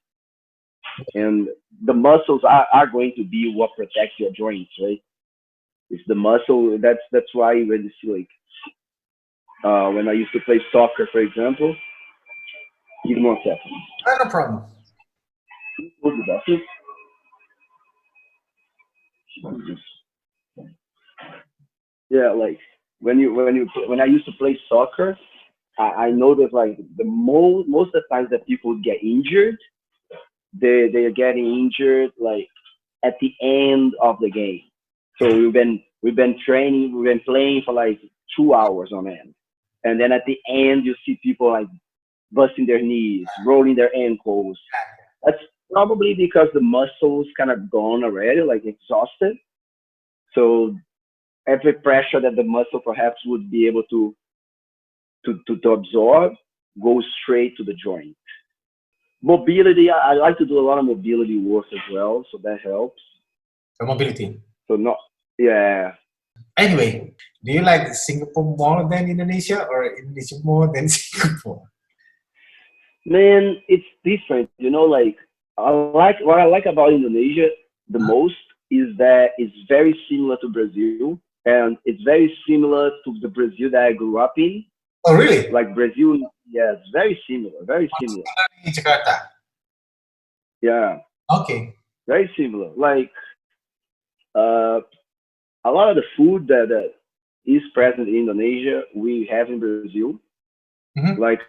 And the muscles are going to be what protects your joints, right? It's the muscle. That's why when you see like when I used to play soccer, for example, give me 1 second.
No problem.
Go to the bathroom. Yeah, like when I used to play soccer, I noticed like the most of the times that people get injured, they are getting injured like at the end of the game. So we've been training, we've been playing for like 2 hours on end, and then at the end you see people like busting their knees, rolling their ankles. That's probably because the muscles kind of gone already, like exhausted. So every pressure that the muscle perhaps would be able to absorb goes straight to the joint. Mobility, I like to do a lot of mobility work as well, so that helps.
For mobility.
So not, yeah,
Anyway, do you like Singapore more than Indonesia or Indonesia more than Singapore?
man, it's different. Like what I like about Indonesia the
Huh?
most is that it's very similar to Brazil, and it's very similar to the Brazil that I grew up in.
Oh, really?
Like Brazil, yeah, it's very similar, very similar.
In Jakarta.
Yeah,
Okay.
very similar. Like uh, a lot of the food that is present in Indonesia, we have in Brazil.
Mm-hmm.
Like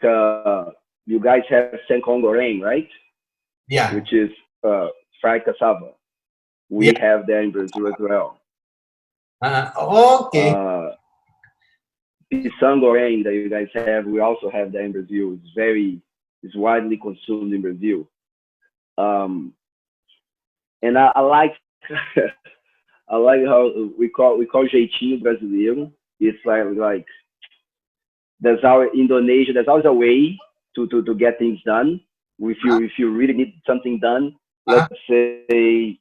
you guys have sengkong goreng, right?
Yeah.
Which is fried cassava.
Yeah.
We have that in Brazil as well.
Okay.
Uh, pisang goreng that you guys have, we also have that in Brazil. It's widely consumed in Brazil. Um, and I like I like how we call jeitinho brasileiro. It's like there's our Indonesia. There's always a way to get things done. If you really need something done,
Uh-huh.
let's say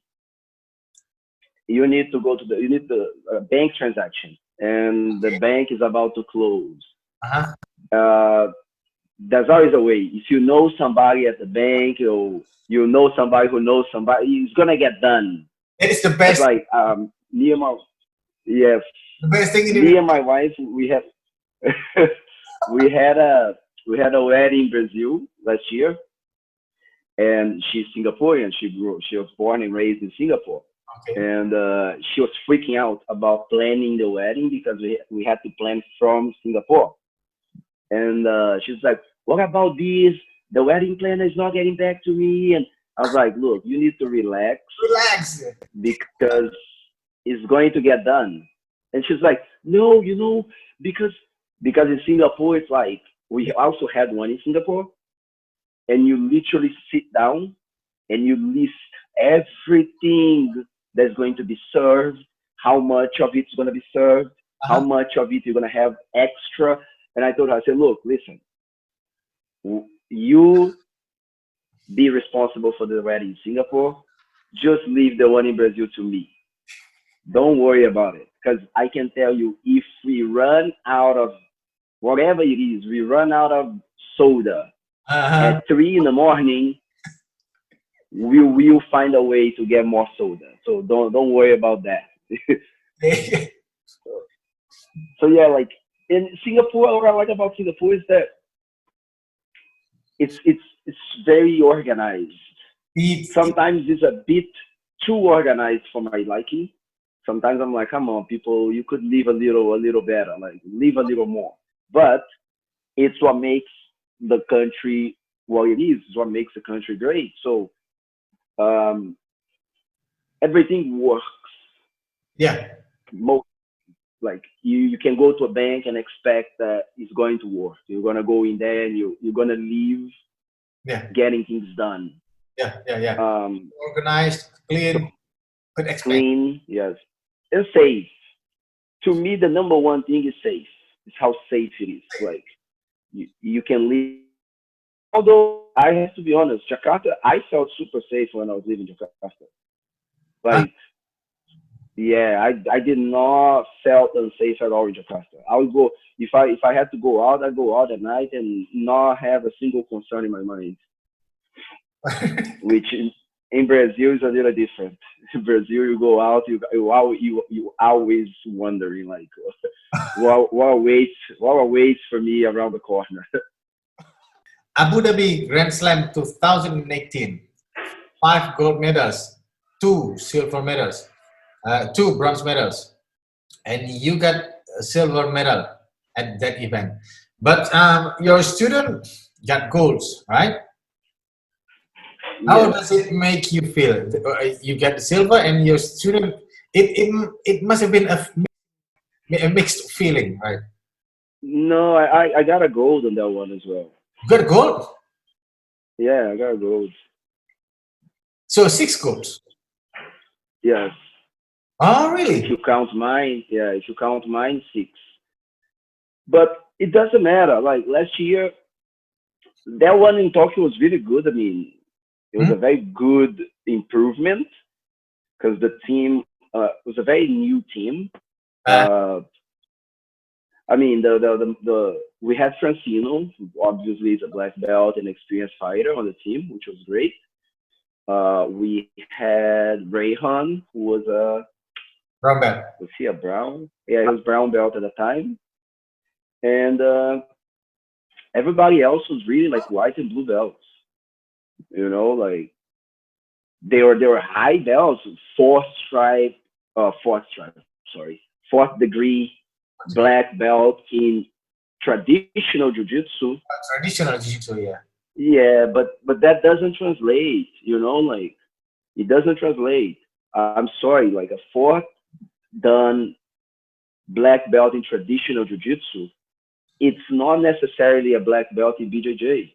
you need the bank transaction, and the bank is about to close.
Uh-huh.
Uh, there's always a way. If you know somebody at the bank, or you know somebody who knows somebody, it's gonna get done.
That is the
It's
best.
like me and my yes,
The best thing in
me
Indonesia.
and my wife we have we had a wedding in Brazil last year, and she's Singaporean. She was born and raised in Singapore,
Okay.
and she was freaking out about planning the wedding because we had to plan from Singapore. And she's like, "What about this? The wedding planner is not getting back to me." And I was like, "Look, you need to relax
Relax.
because it's going to get done." And she's like, "No, because in Singapore it's like we also had one in Singapore, and you literally sit down and you list everything that's going to be served, how much of it's going to be served, how
Uh-huh.
much of it you're going to have extra." And I told her, I said, "Look, listen, you be responsible for the wedding in Singapore. Just leave the one in Brazil to me. Don't worry about it. Because I can tell you, if we run out of whatever it is, we run out of soda
Uh-huh.
at 3 in the morning, we'll find a way to get more soda. So don't worry about that. So yeah, like in Singapore, what I like about Singapore is that it's very organized.
It,
Sometimes it's a bit too organized for my liking. Sometimes I'm like, come on, people, you could live a little better, like live a little more. But it's what makes the country what it is. It's what makes the country great. So um, everything works.
yeah,
Most like you can go to a bank and expect that it's going to work. You're gonna go in there and you're gonna leave
yeah,
getting things done.
yeah.
Um,
Organized, clean, could expect.
Clean, yes, and safe. To me, the number one thing is safe. It's how safe it is. Like you can live. Although I have to be honest, Jakarta, I felt super safe when I was living in Jakarta.
Huh?
Like, yeah, I did not felt unsafe at all in Jakarta. I would go if I had to go out, I'd go out at night and not have a single concern in my mind. Which in Brazil is a little different. In Brazil, you go out, you always wondering like, what awaits for me around the corner.
Abu Dhabi Grand Slam 2018, 5 gold medals, 2 silver medals, 2 bronze medals, and you got a silver medal at that event. But your student got golds, right? How
Yes.
does it make you feel? You get the silver, and your student. It must have been a mixed feeling, right?
No, I got a gold on that one as well.
You got a gold,
Yeah, I got a gold.
so 6 golds.
Yes.
Oh,
If you
really?
count mine, yeah, if you count mine, six. But it doesn't matter. Like last year, that one in Tokyo was really good. I mean, it was
Hmm?
a very good improvement because the team was a very new team.
Uh,
Uh, I mean, the we had Francino, who obviously is a black belt and experienced fighter on the team, which was great. We had Rayhan, who
Robert.
was he a brown? Yeah, he was brown belt at the time, and everybody else was really like white and blue belts. Like they were high belts, fourth stripe, sorry, fourth degree black belt in traditional jiu-jitsu.
Traditional jiu-jitsu, yeah.
Yeah, but that doesn't translate, like it doesn't translate. I'm sorry, like a fourth done black belt in traditional jiu-jitsu, it's not necessarily a black belt in BJJ.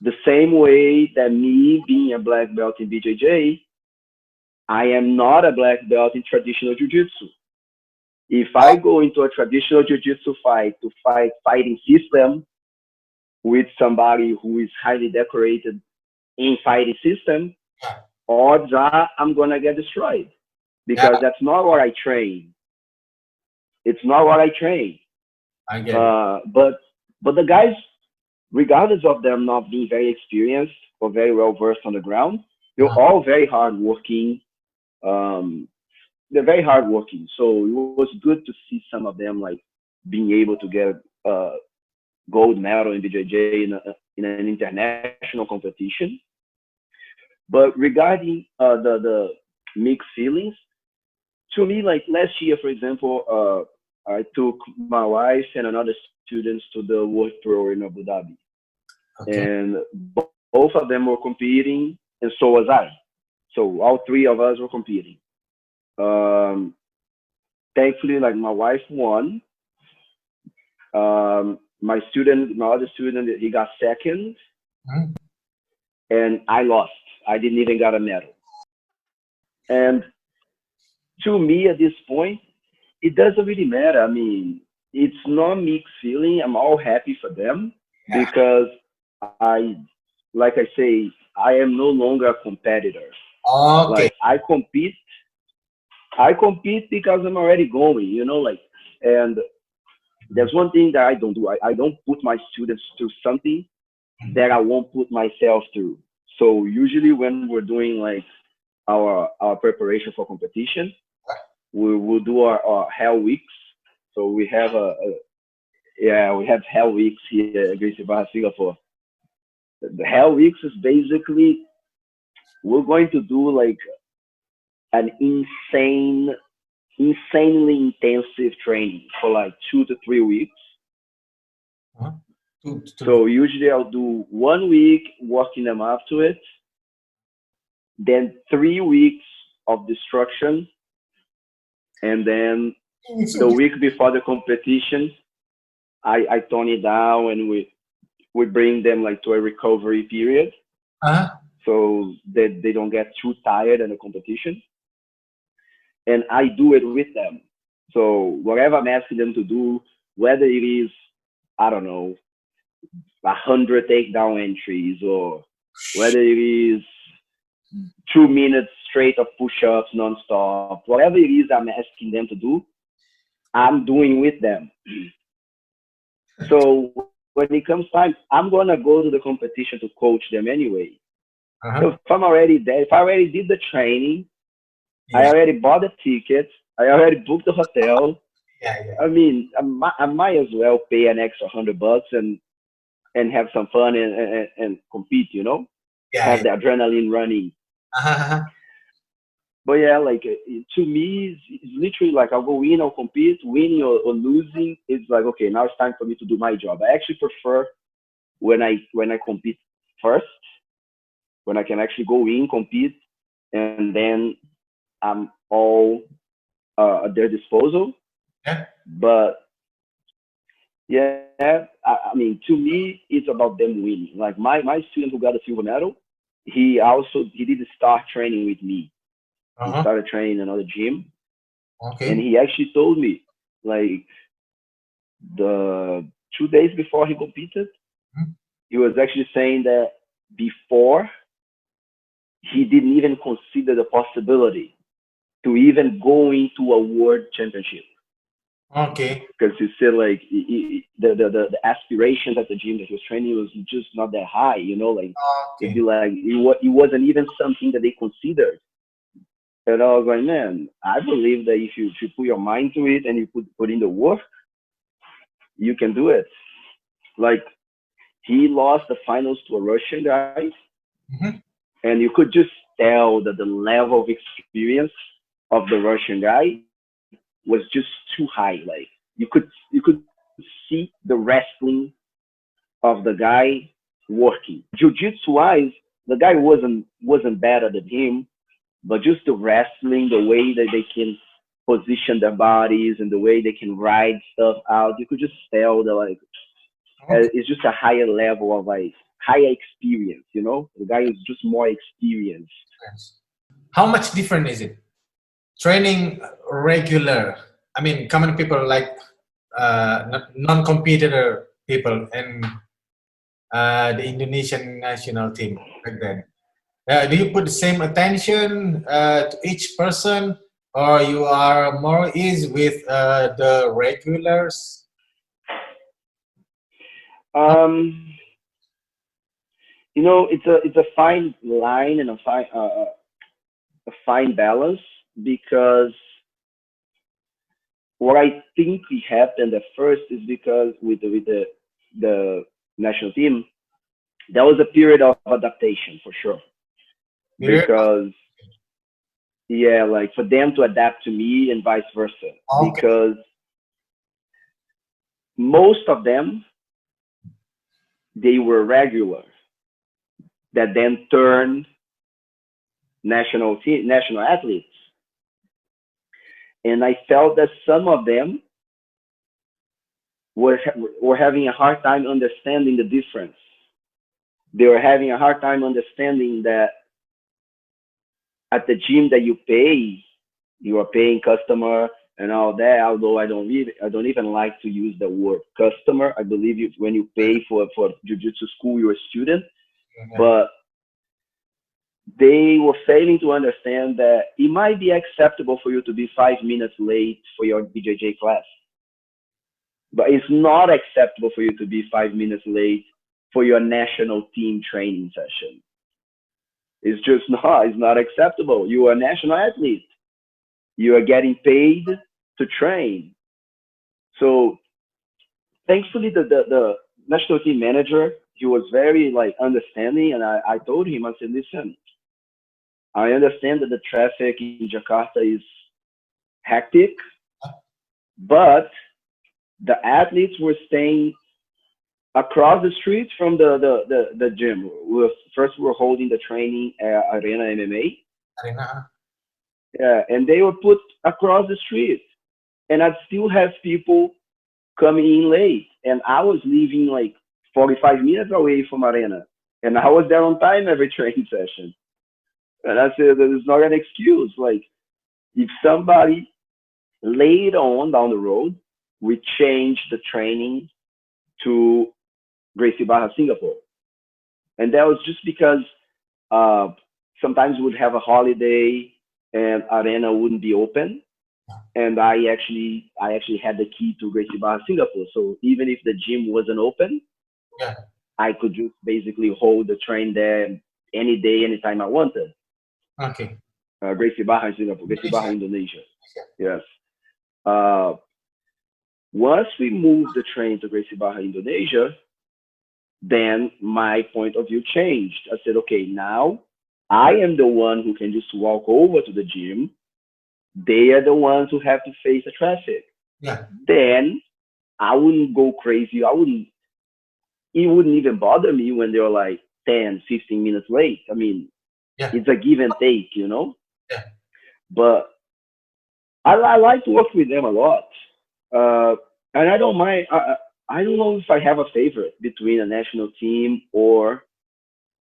The same way that me being a black belt in BJJ, I am not a black belt in traditional jiu-jitsu. If
Oh,
I go into a traditional jiu-jitsu fight to fight fighting system with somebody who is highly decorated in fighting system,
yeah,
odds are I'm gonna get destroyed because
yeah,
that's not what I train. It's not what I train.
I get it.
But the guys, regardless of them not being very experienced or very well versed on the ground, they're
Uh,
all very hardworking. Um, they're very hardworking. So it was good to see some of them like being able to get a gold medal in BJJ in an international competition. But regarding the mixed feelings, to me, like last year, for example, I took my wife and another students to the World Pro in Abu Dhabi,
okay.
and both of them were competing, and so was I. So all three of us were competing. Um, Thankfully, like my wife won. My other student, he got second,
Hmm?
and I lost. I didn't even got a medal. And to me, at this point, it doesn't really matter. I mean, it's not mixed feeling. I'm all happy for them
Yeah.
because I, like I say, I am no longer a competitor.
Okay.
Like I compete because I'm already going, like, and there's one thing that I don't do. I don't put my students through something that I won't put myself through. So usually when we're doing like our preparation for competition, we will do our hell weeks. So we have we have hell weeks here at Gracie Barra Singapore. The hell weeks is basically we're going to do like an insanely intensive training for like 2 to 3 weeks.
Huh?
So usually I'll do 1 week working them up to it, then 3 weeks of destruction, and then the week before the competition, I tone it down and we bring them like to a recovery period,
Uh-huh.
so that they don't get too tired in the competition. And I do it with them. So whatever I'm asking them to do, whether it is, I don't know, 100 takedown entries, or whether it is 2 minutes straight of push-ups non-stop, whatever it is I'm asking them to do, I'm doing with them. So when it comes time, I'm gonna go to the competition to coach them anyway. So
Uh-huh.
if I'm already there, if I already did the training, I
Yeah.
already bought the ticket, I already booked the hotel.
Yeah. Yeah.
I mean, I might as well pay an extra $100 and have some fun and compete, you know,
Yeah.
have
Yeah.
the adrenaline running.
Uh-huh.
But yeah, like to me, it's literally like I'll go in, I'll compete, winning or losing. It's like okay, now it's time for me to do my job. I actually prefer when I compete first, when I can actually go in, compete, and then I'm all at their disposal.
Yeah.
But yeah, I mean, to me, it's about them winning. Like my student who got a silver medal, he did start training with me. He
Uh-huh.
started training in another gym, and
Okay.
he actually told me like the 2 days before he competed,
Mhm.
he was actually saying that before he didn't even consider the possibility to even go into a world championship,
Okay.
because he said like the aspirations at the gym that he was training was just not that high, you know, like it'd be
Okay.
like it wasn't even something that they considered. And I was like, man, I believe that if you put your mind to it and you put in the work, you can do it. Like he lost the finals to a Russian guy,
Mhm.
and you could just tell that the level of experience of the Russian guy was just too high. Like you could see the wrestling of the guy working. Jiu-jitsu wise, the guy wasn't better than him, but just the wrestling, the way that they can position their bodies and the way they can ride stuff out, you could just tell that like
Okay.
it's just a higher level of like higher experience. You know, the guy is just more experienced.
Yes. How much different is it? Training regular. I mean, common people like non-competitor people and the Indonesian national team back then. Do you put the same attention to each person, or you are more easy with the regulars? How-
Um, it's a fine line and a fine balance, because what I think happened at first is because with the national team, there was a period of adaptation for sure,
Period.
because yeah, like for them to adapt to me and vice versa,
Okay.
because most of them, they were regular that then turned national athletes, and I felt that some of them were were having a hard time understanding the difference. They were having a hard time understanding that at the gym that you pay, you are paying customer and all that. Although I don't even like to use the word customer. I believe when you pay for jiu-jitsu school, you're a student.
Yeah.
But they were failing to understand that it might be acceptable for you to be 5 minutes late for your BJJ class, but it's not acceptable for you to be 5 minutes late for your national team training session. It's just not. It's not acceptable. You are a national athlete. You are getting paid to train. So thankfully, the national team manager, he was very like understanding, and I told him, I said, listen, I understand that the traffic in Jakarta is hectic, but the athletes were staying across the street from the gym. First, we were holding the training at Arena MMA.
Arena.
Yeah, and they were put across the street. And I'd still have people coming in late. And I was leaving like 45 minutes away from Arena. And I was there on time every training session. And I said, that is not an excuse. Like, if somebody later on down the road, we changed the training to Gracie Barra Singapore. And that was just because uh, sometimes we would have a holiday and Arena wouldn't be open. And I actually had the key to Gracie Barra Singapore. So even if the gym wasn't open,
Yeah.
I could just basically hold the train there any day, anytime I wanted.
Okay.
Gracie Barra in Singapore, Gracie Barra
Indonesia.
Indonesia. Yes. Uh, Once we moved the train to Gracie Barra Indonesia, then my point of view changed. I said, okay, now I am the one who can just walk over to the gym. They are the ones who have to face the traffic.
Yeah.
Then I wouldn't go crazy. It wouldn't even bother me when they were like 10, 15 minutes late. I mean,
Yeah.
it's a give and take, you know?
Yeah.
But I like to work with them a lot. Uh, and I don't mind. I don't know if I have a favorite between a national team or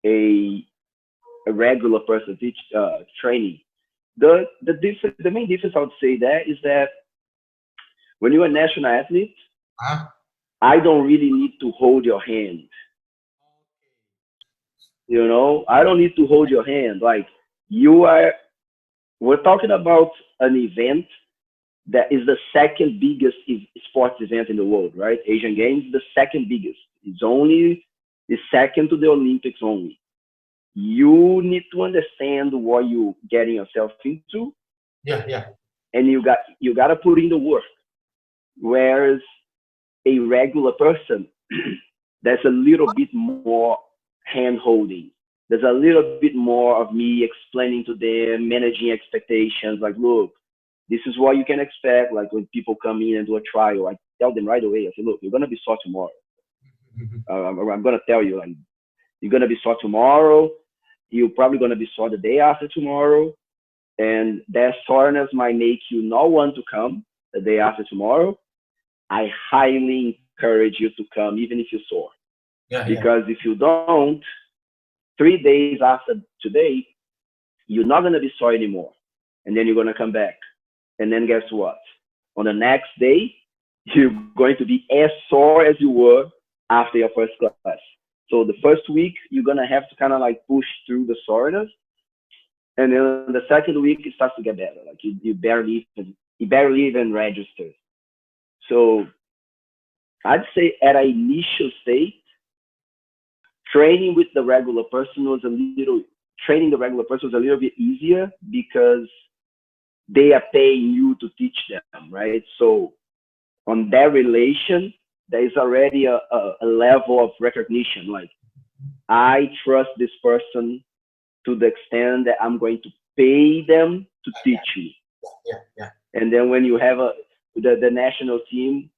a, a regular person training. The main difference I would say that is that when you're a national athlete,
Huh?
I don't really need to hold your hand. You know, I don't need to hold your hand. Like you are, we're talking about an event that is the second biggest sports event in the world, right? Asian Games, the second biggest. It's second to the Olympics only. You need to understand what you're getting yourself into,
Yeah. Yeah.
and you got to put in the work. Whereas a regular person, there's a little bit more hand holding. There's a little bit more of me explaining to them, managing expectations. Like, look, this is what you can expect. Like when people come in and do a trial, I tell them right away. I say, look, you're gonna be sore tomorrow. I'm gonna tell you, like, you're gonna be sore tomorrow. You're probably gonna be sore the day after tomorrow, and that soreness might make you not want to come the day after tomorrow. I highly encourage you to come, even if you're sore,
Yeah. Yeah.
because if you don't, 3 days after today, you're not gonna be sore anymore, and then you're gonna come back, and then guess what? On the next day, you're going to be as sore as you were after your first class. So the first week, you're gonna have to kind of like push through the soreness, and then the second week it starts to get better. Like you barely even register. So I'd say at an initial state, training with the regular person was a little training the regular person was a little bit easier because they are paying you to teach them, right? So on that relation, there is already a level of recognition. Like I trust this person to the extent that I'm going to pay them to teach me.
Yeah. Yeah.
And then when you have the national team,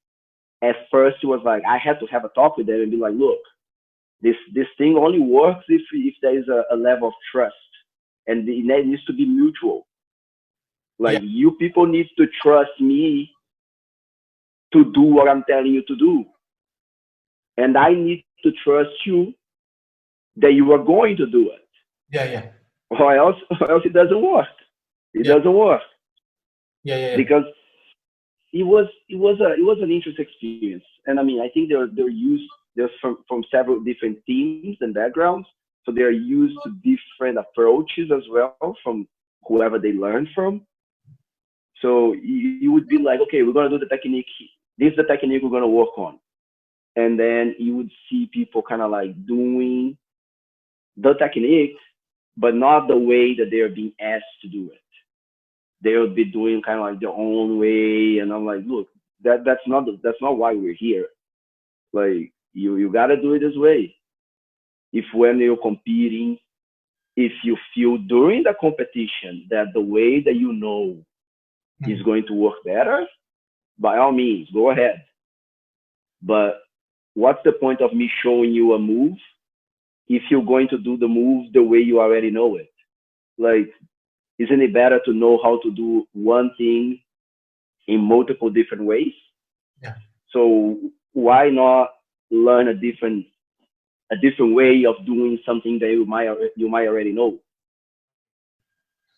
at first it was like I had to have a talk with them and be like, look, this thing only works if there is a level of trust, and it needs to be mutual. Like
Yeah.
you people need to trust me to do what I'm telling you to do, and I need to trust you that you are going to do it,
Yeah. Yeah.
or else it doesn't work. It
Yeah.
doesn't work
Yeah. Yeah.
because it was an interesting experience, and I mean I think they're used they're from several different teams and backgrounds, so they're used to different approaches as well from whoever they learn from. So you would be like, okay, we're gonna do the technique. This is the technique we're gonna work on, and then you would see people kind of like doing the technique, but not the way that they are being asked to do it. They will be doing kind of like their own way, and I'm like, look, that's not why we're here. Like you gotta do it this way. If when you're competing, if you feel during the competition that the way that you know is
Mm.
going to work better, by all means, go ahead. But what's the point of me showing you a move if you're going to do the move the way you already know it? Like, isn't it better to know how to do one thing in multiple different ways?
Yeah.
So why not learn a different way of doing something that you might already know?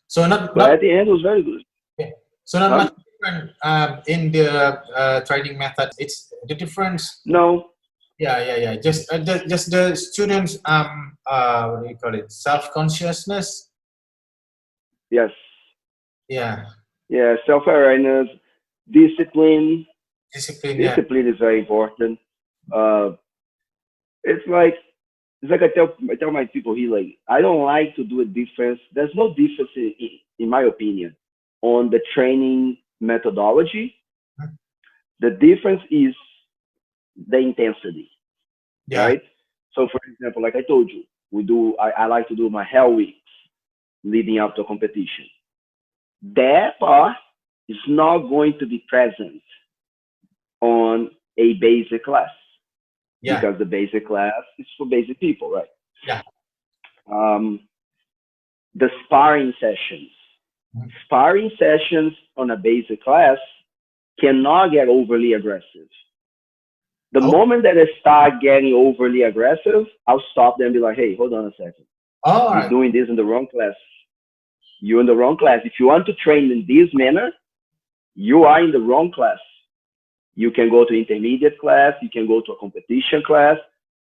So not
But
not
at the end, it was very good.
yeah. So not
Huh?
much different in the training method. It's the difference.
No.
Yeah, yeah, yeah. Just the students what do you call it? Self consciousness.
Yes.
Yeah,
Yeah. Self awareness, discipline.
discipline. Yeah.
Discipline is very important. Uh, it's like I tell my people here, like, I don't like to do a difference. There's no difference in my opinion on the training methodology. The difference is the intensity,
Yeah.
right? So for example, like I told you, I like to do my hell weeks leading up to a competition. That part is not going to be present on a basic class
Yeah.
because the basic class is for basic people, right?
Yeah.
Um, the sparring sessions on a basic class cannot get overly aggressive. The
Oh.
moment that they start getting overly aggressive, I'll stop them and be like, hey, hold on a second.
All
You're
right.
doing this in the wrong class. You're in the wrong class. If you want to train in this manner, you are in the wrong class. You can go to intermediate class. You can go to a competition class.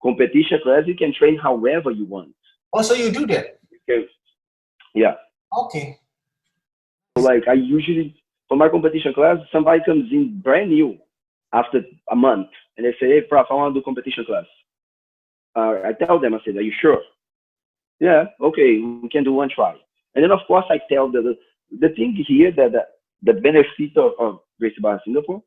Competition class, you can train however you want.
Also, you do that.
Okay. Yeah.
Okay.
So like I usually, for my competition class, somebody comes in brand new after a month and they say, hey, prof, I want to do competition class. I tell them, I said, are you sure? Yeah, okay, we can do one try. And then of course I tell the thing here that the benefit of Gracie Barra Singapore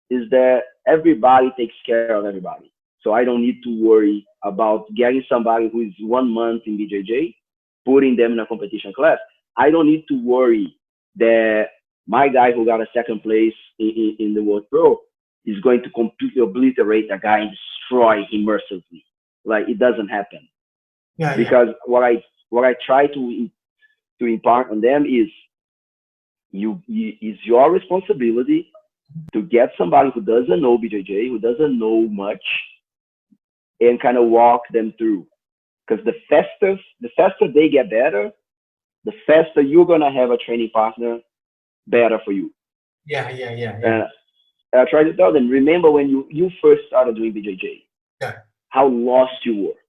is that everybody takes care of everybody. So I don't need to worry about getting somebody who is 1 month in BJJ, putting them in a competition class. I don't need to worry that my guy who got a second place in the World Pro is going to completely obliterate a guy and destroy him mercilessly. Like it doesn't happen
Yeah. Yeah.
because what I try to impart on them is it's your responsibility to get somebody who doesn't know BJJ, who doesn't know much, and kind of walk them through. Because the faster they get better, the faster you're gonna have a training partner better for you.
Yeah. Yeah. Yeah. Yeah.
And I try to tell them, remember when you first started doing BJJ,
Yeah.
how lost you were,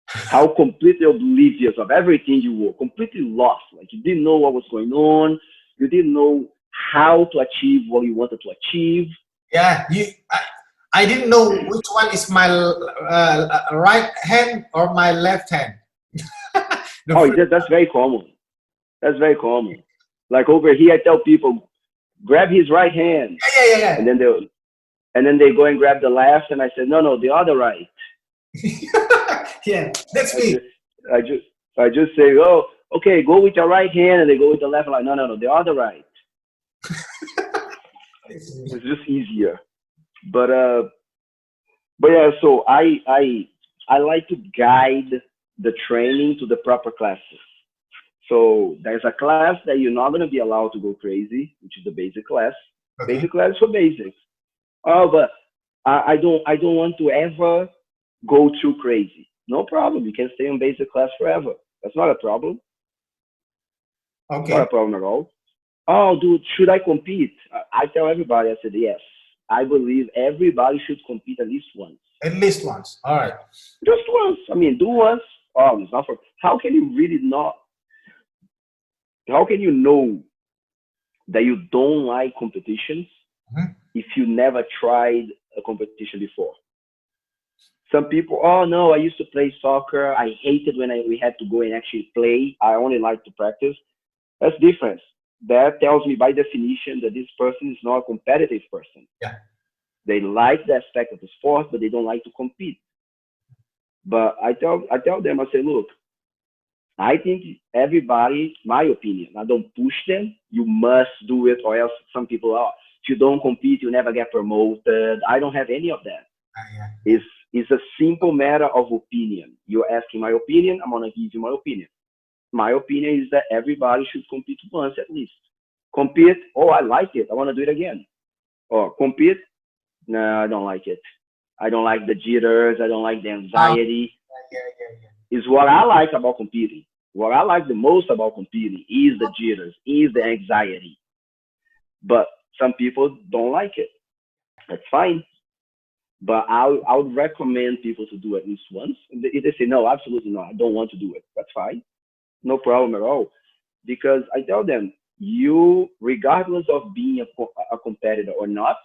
how completely oblivious of everything you were, completely lost. Like you didn't know what was going on, you didn't know how to achieve what you wanted to achieve.
Yeah. I didn't know which one is my right hand or my left hand. The
Oh,
first,
that's very common. That's very common. Like over here, I tell people, grab his right hand,
yeah. Yeah.
and then they go and grab the left, and I said, no, no, the other right.
Yeah. Yeah. That's
I
me.
just, I just, I just say, oh, okay, go with your right hand, and they go with the left. I'm like, no, no, no, the other right.
That's me.
It's just easier. But but yeah, so I like to guide the training to the proper classes. So there's a class that you're not going to be allowed to go crazy, which is the basic class.
Okay.
Basic class for basics. Oh, but I don't want to ever go too crazy. No problem. You can stay on basic class forever. That's not a problem. Not a
Okay.
problem at all. Oh, dude, should I compete? I tell everybody. I said yes. I believe everybody should compete at least once.
At least once. All right.
Just once. I mean, do once. Oh, it's not for. How can you really not? How can you know that you don't like competitions
Mhm.
if you never tried a competition before? Some people, oh no, I used to play soccer. I hated when we had to go and actually play. I only like to practice. That's different. That tells me by definition that this person is not a competitive person.
Yeah.
They like the aspect of the sport, but they don't like to compete. But I tell them, I say, look, I think everybody, my opinion, I don't push them. You must do it, or else some people are. If you don't compete, you never get promoted. I don't have any of that.
Yeah.
It's a simple matter of opinion. You're asking my opinion, I'm gonna give you my opinion. My opinion is that everybody should compete once at least. Compete, oh I like it, I wanna do it again. Or compete, no, I don't like it. I don't like the jitters, I don't like the
Um,
anxiety.
yeah, yeah, yeah.
Is what I like about competing. What I like the most about competing is the jitters, is the anxiety. But some people don't like it. That's fine. But I would recommend people to do at least once. If they say no, absolutely not, I don't want to do it. That's fine, no problem at all. Because I tell them, you, regardless of being a competitor or not,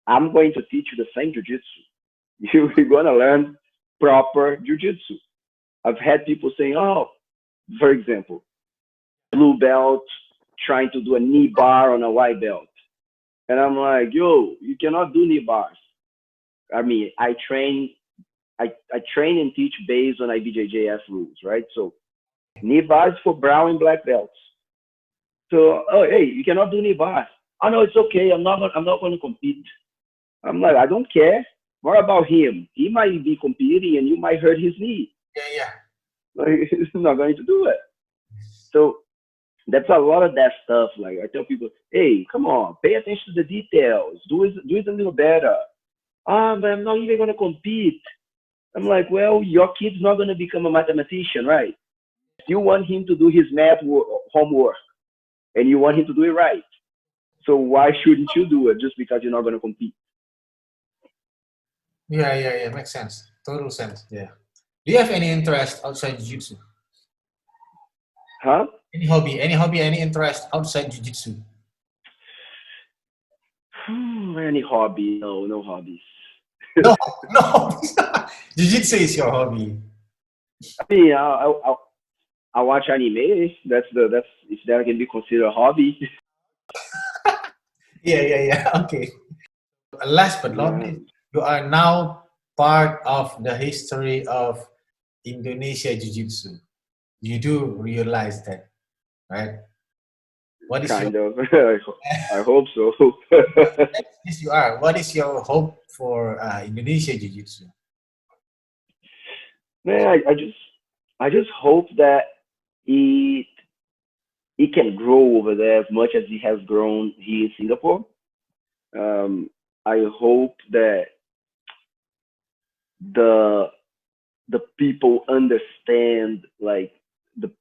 I'm going to teach you the same jujitsu. You're gonna learn proper jujitsu. I've had people saying, oh, for example, blue belt trying to do a knee bar on a white belt. And I'm like, yo, you cannot do knee bars. I mean, I train and teach based on IBJJF rules, right? So knee bars for brown and black belts. So, oh, hey, you cannot do knee bars. Oh no, it's okay. I'm not going to compete. I'm like, I don't care. What about him? He might be competing and you might hurt his knee.
Yeah, yeah.
Like, he's not going to do it. So that's a lot of that stuff. Like I tell people, hey, come on, pay attention to the details. Do it a little better. Ah, but I'm not even going to compete. I'm like, well, your kid's not going to become a mathematician, right? You want him to do his homework, and you want him to do it right. So why shouldn't you do it just because you're not going to compete?
Yeah, yeah, yeah. Makes sense. Total sense. Yeah. Do you have any interest outside jiu-jitsu?
Huh?
Any hobby? Any hobby? Any interest outside jiu-jitsu?
Any hobby? No, no hobbies.
No, no. Jiu-jitsu is your hobby.
I mean, I watch anime. That's if that can be considered a hobby.
Yeah, yeah, yeah. Okay. Last but not
Yeah,
least, you are now part of the history of Indonesia Jiu-Jitsu. You do realize that, right? What is your
kind of. I hope so.
yes, you are. What is your hope for Indonesia Jiu-Jitsu?
Man, I just hope that it it can grow over there as much as it has grown here in Singapore. I hope that the the people understand, like,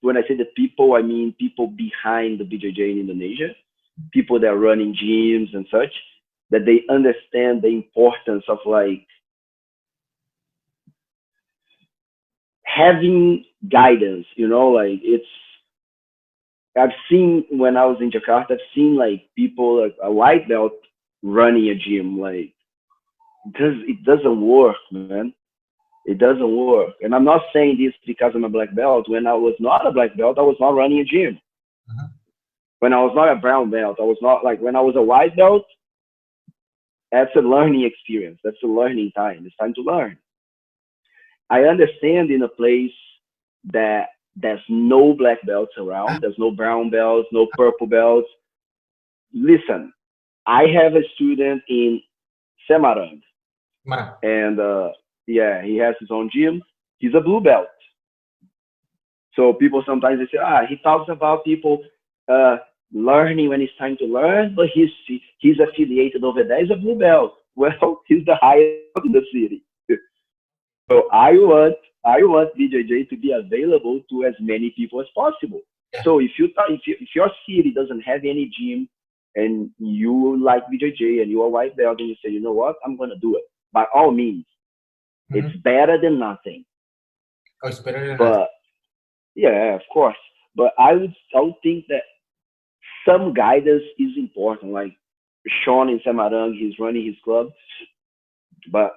when I say the people, I mean people behind the BJJ in Indonesia, people that are running gyms and such, that they understand the importance of like having guidance. Like I've seen when I was in Jakarta, I've seen like people like a white belt running a gym. Like it doesn't work, man. It doesn't work. And I'm not saying this because I'm a black belt. When I was not a black belt, I was not running a gym.
Uh-huh.
When I was not a brown belt, I was not like when I was a white belt. That's a learning experience. That's a learning time. It's time to learn. I understand in a place that there's no black belts around. There's no brown belts, no purple belts. Listen, I have a student in Semarang,
Mana?
and yeah, he has his own gym. He's a blue belt. So people sometimes they say, he talks about people uh, learning when it's time to learn, but he's affiliated over there. He's a blue belt. Well, he's the highest in the city. So I want BJJ to be available to as many people as possible.
Yeah.
So if your city doesn't have any gym and you like BJJ and you're a white belt and you say, you know what, I'm gonna do it. By all means,
Mm-hmm.
it's better than nothing.
Oh, it's better than nothing.
But yeah, of course. But I would think that some guidance is important. Like Sean in Semarang, he's running his club, but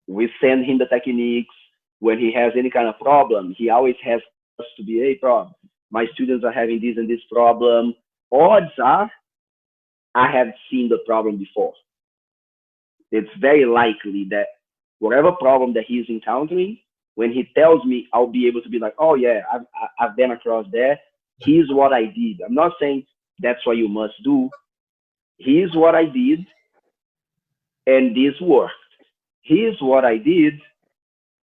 We send him the techniques. When he has any kind of problem, he always has us to be, hey, prof, my students are having this and this problem. Odds are I have seen the problem before. It's very likely that whatever problem that he's encountering, when he tells me, I'll be able to be like, oh yeah, I've been across there. Here's what I did. I'm not saying that's what you must do. Here's what I did, and this worked. Here's what I did,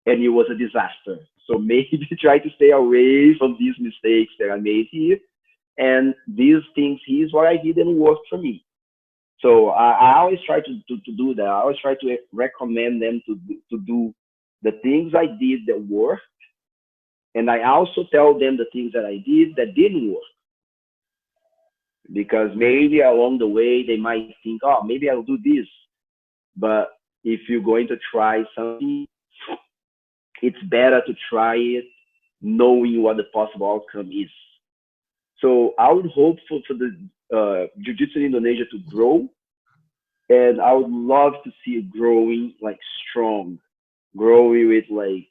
and it was a disaster. So maybe try to stay away from these mistakes that I made here. And these things, here's what I did and worked for me. So I always try to do that. I always try to recommend them to do the things I did that worked. And I also tell them the things that I did that didn't work. Because maybe along the way, they might think, oh, maybe I'll do this. But if you're going to try something, it's better to try it knowing what the possible outcome is. So I would hope for the Jiu-Jitsu in Indonesia to grow. And I would love to see it growing like strong, growing with like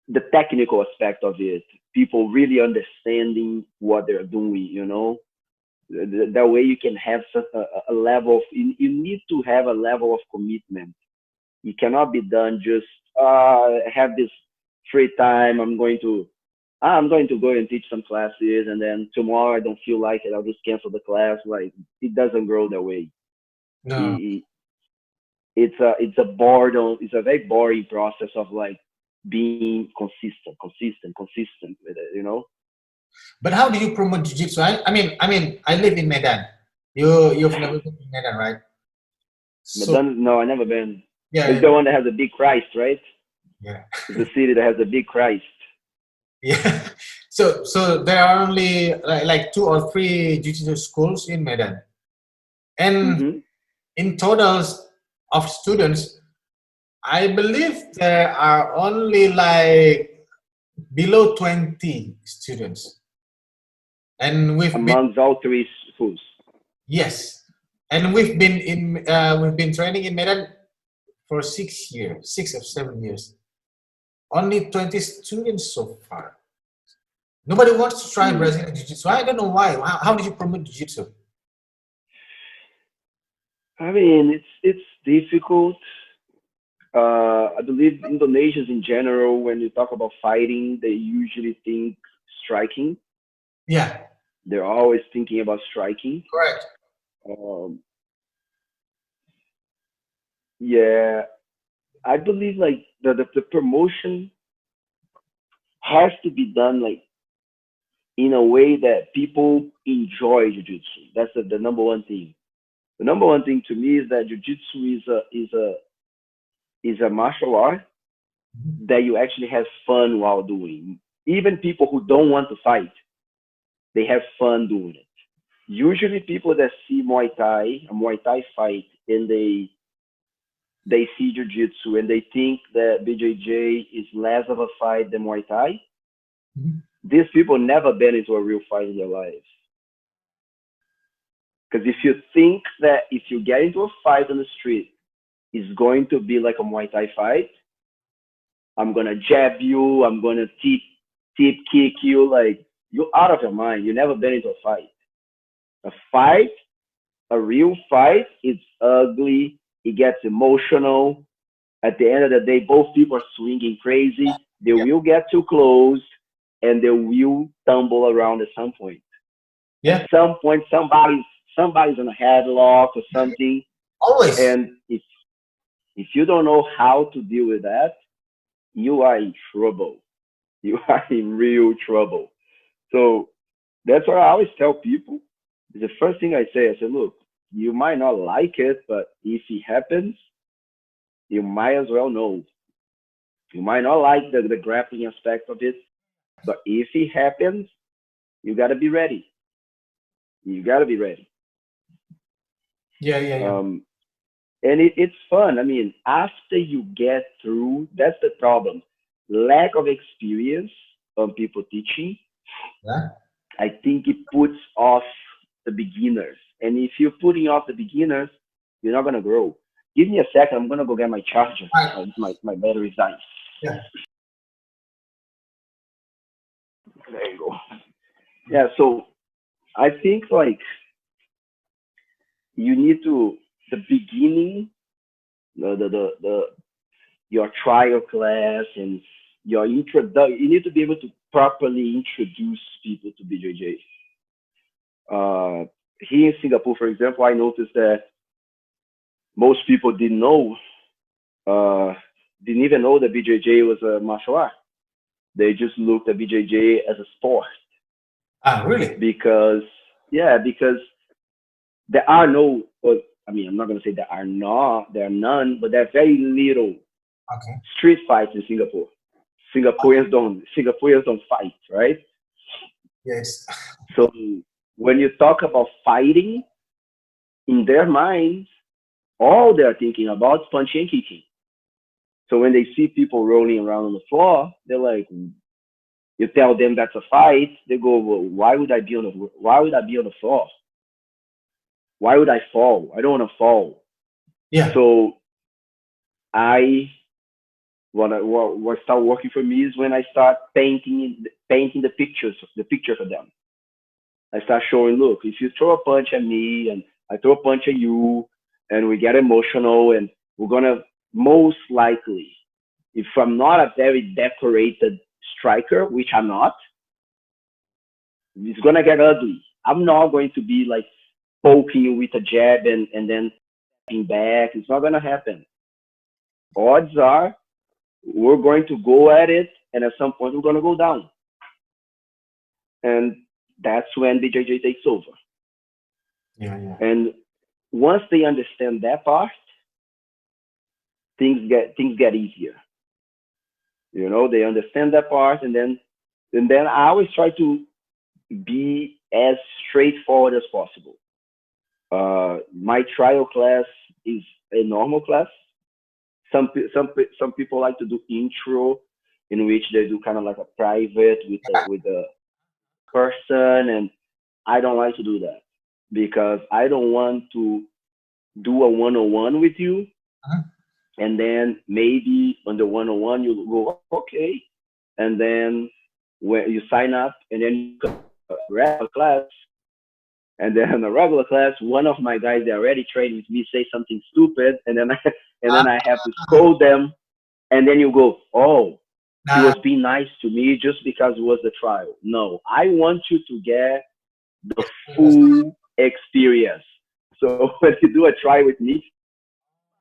the technical aspect of it, people really understanding what they're doing, you know. That way you can have such a level of, you need to have a level of commitment. It cannot be done just, have this free time, I'm going to go and teach some classes, and then tomorrow I don't feel like it, I'll just cancel the class. Like, it doesn't grow that way.
No.
It's a boredom. It's a very boring process of like being consistent with it. You know.
But how do you promote jiu-jitsu? I mean, I live in Medan. You've never been in Medan, right?
But
So
then, no, I never been. It's
yeah,
the one that has a big Christ, right?
yeah,
It's the city that has a big Christ.
yeah. So there are only like two or three jiu-jitsu schools in Medan, and
Hmm.
in totals of students, I believe there are only like below 20 students, and
Amongst all three schools.
yes, and we've been training in Medan for 6 years, 6 or 7 years. Only 20 students so far. Nobody wants to try
Mm.
Brazilian Jiu-Jitsu. I don't know why. How did you promote Jiu-Jitsu?
I mean, it's difficult. I believe Indonesians in general, when you talk about fighting, they usually think striking.
Yeah,
They're always thinking about striking.
correct.
Um, yeah, I believe like the promotion has to be done like in a way that people enjoy jujitsu. That's the number one thing. The number one thing to me is that jujitsu is a martial art that you actually have fun while doing. Even people who don't want to fight, they have fun doing it. Usually, people that see a Muay Thai fight, and they see jujitsu and they think that BJJ is less of a fight than Muay Thai.
Mhm.
These people never been into a real fight in their lives. Because if you think that if you get into a fight on the street, it's going to be like a Muay Thai fight, I'm gonna jab you, I'm gonna tip kick you, like you're out of your mind. You never been into a fight. A fight, a real fight, it's ugly. It gets emotional. At the end of the day, both people are swinging crazy. They
Yeah,
will get too close, and they will tumble around at some point. At
yeah,
some point, somebody's on a headlock or something.
always.
And if you don't know how to deal with that, you are in trouble. You are in real trouble. So that's what I always tell people. The first thing I say, I say, look, you might not like it, but if it happens, you might as well know. You might not like the grappling aspect of it, but if it happens, you got to be ready. You got to be ready.
Yeah, yeah, yeah.
Um, and it's fun. I mean, after you get through, that's the problem. Lack of experience on people teaching,
Yeah,
I think it puts off the beginners. And if you're putting off the beginners, you're not going to grow. give me a second. I'm gonna go get my charger.
Right.
My battery's dying.
Yeah.
There you go. Yeah. So I think like you need to the beginning, the your trial class and your introduction. You need to be able to properly introduce people to BJJ. Here in Singapore, for example, I noticed that most people uh, didn't even know that BJJ was a martial art. They just looked at BJJ as a sport
Ah, really?
because, yeah, because there are no, well, I mean, I'm not going to say there are none, but there are very little
Okay.
street fights in Singapore. Singaporeans don't fight, right?
Yes.
So when you talk about fighting, in their minds, all they're thinking about is punching and kicking. So when they see people rolling around on the floor, they're like, you tell them that's a fight, they go, well, why would I be on the floor? Why would I fall? I don't want to fall.
Yeah.
So I what start working for me is when I start painting the picture for them. I start showing, look, if you throw a punch at me and I throw a punch at you and we get emotional and we're gonna most likely, if I'm not a very decorated striker, which I'm not, it's gonna get ugly. I'm not going to be like poking you with a jab and then stepping back. It's not gonna happen. Odds are we're going to go at it and at some point we're gonna go down. And that's when BJJ takes over.
Yeah. Yeah.
And once they understand that part, things get easier. You know, they understand that part, and then I always try to be as straightforward as possible. My trial class is a normal class. Some people like to do intro, in which they do kind of like a private with a person, and I don't like to do that because I don't want to do a one-on-one with you,
Uh-huh.
and then maybe on the one-on-one you go okay, and then when you sign up, and then you come to a regular class, and then in a regular class, one of my guys that already trained with me say something stupid, and then and then I have to scold them, and then you go, oh, he
Nah.
was being nice to me just because it was the trial. No, I want you to get the full experience. So when you do a trial with me,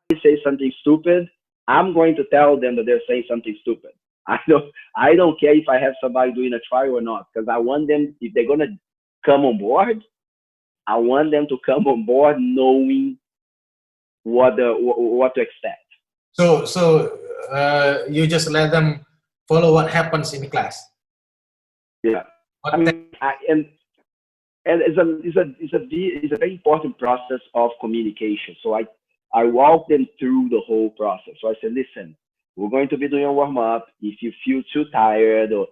if they say something stupid, I'm going to tell them that they're saying something stupid. I don't care if I have somebody doing a trial or not, because I want them, if they're gonna come on board, I want them to come on board knowing what to expect.
So you just let them follow what happens in the class.
Yeah, I
What the,
mean, and it's a very important process of communication. So I walk them through the whole process. So I said, listen, we're going to be doing a warm up. If you feel too tired or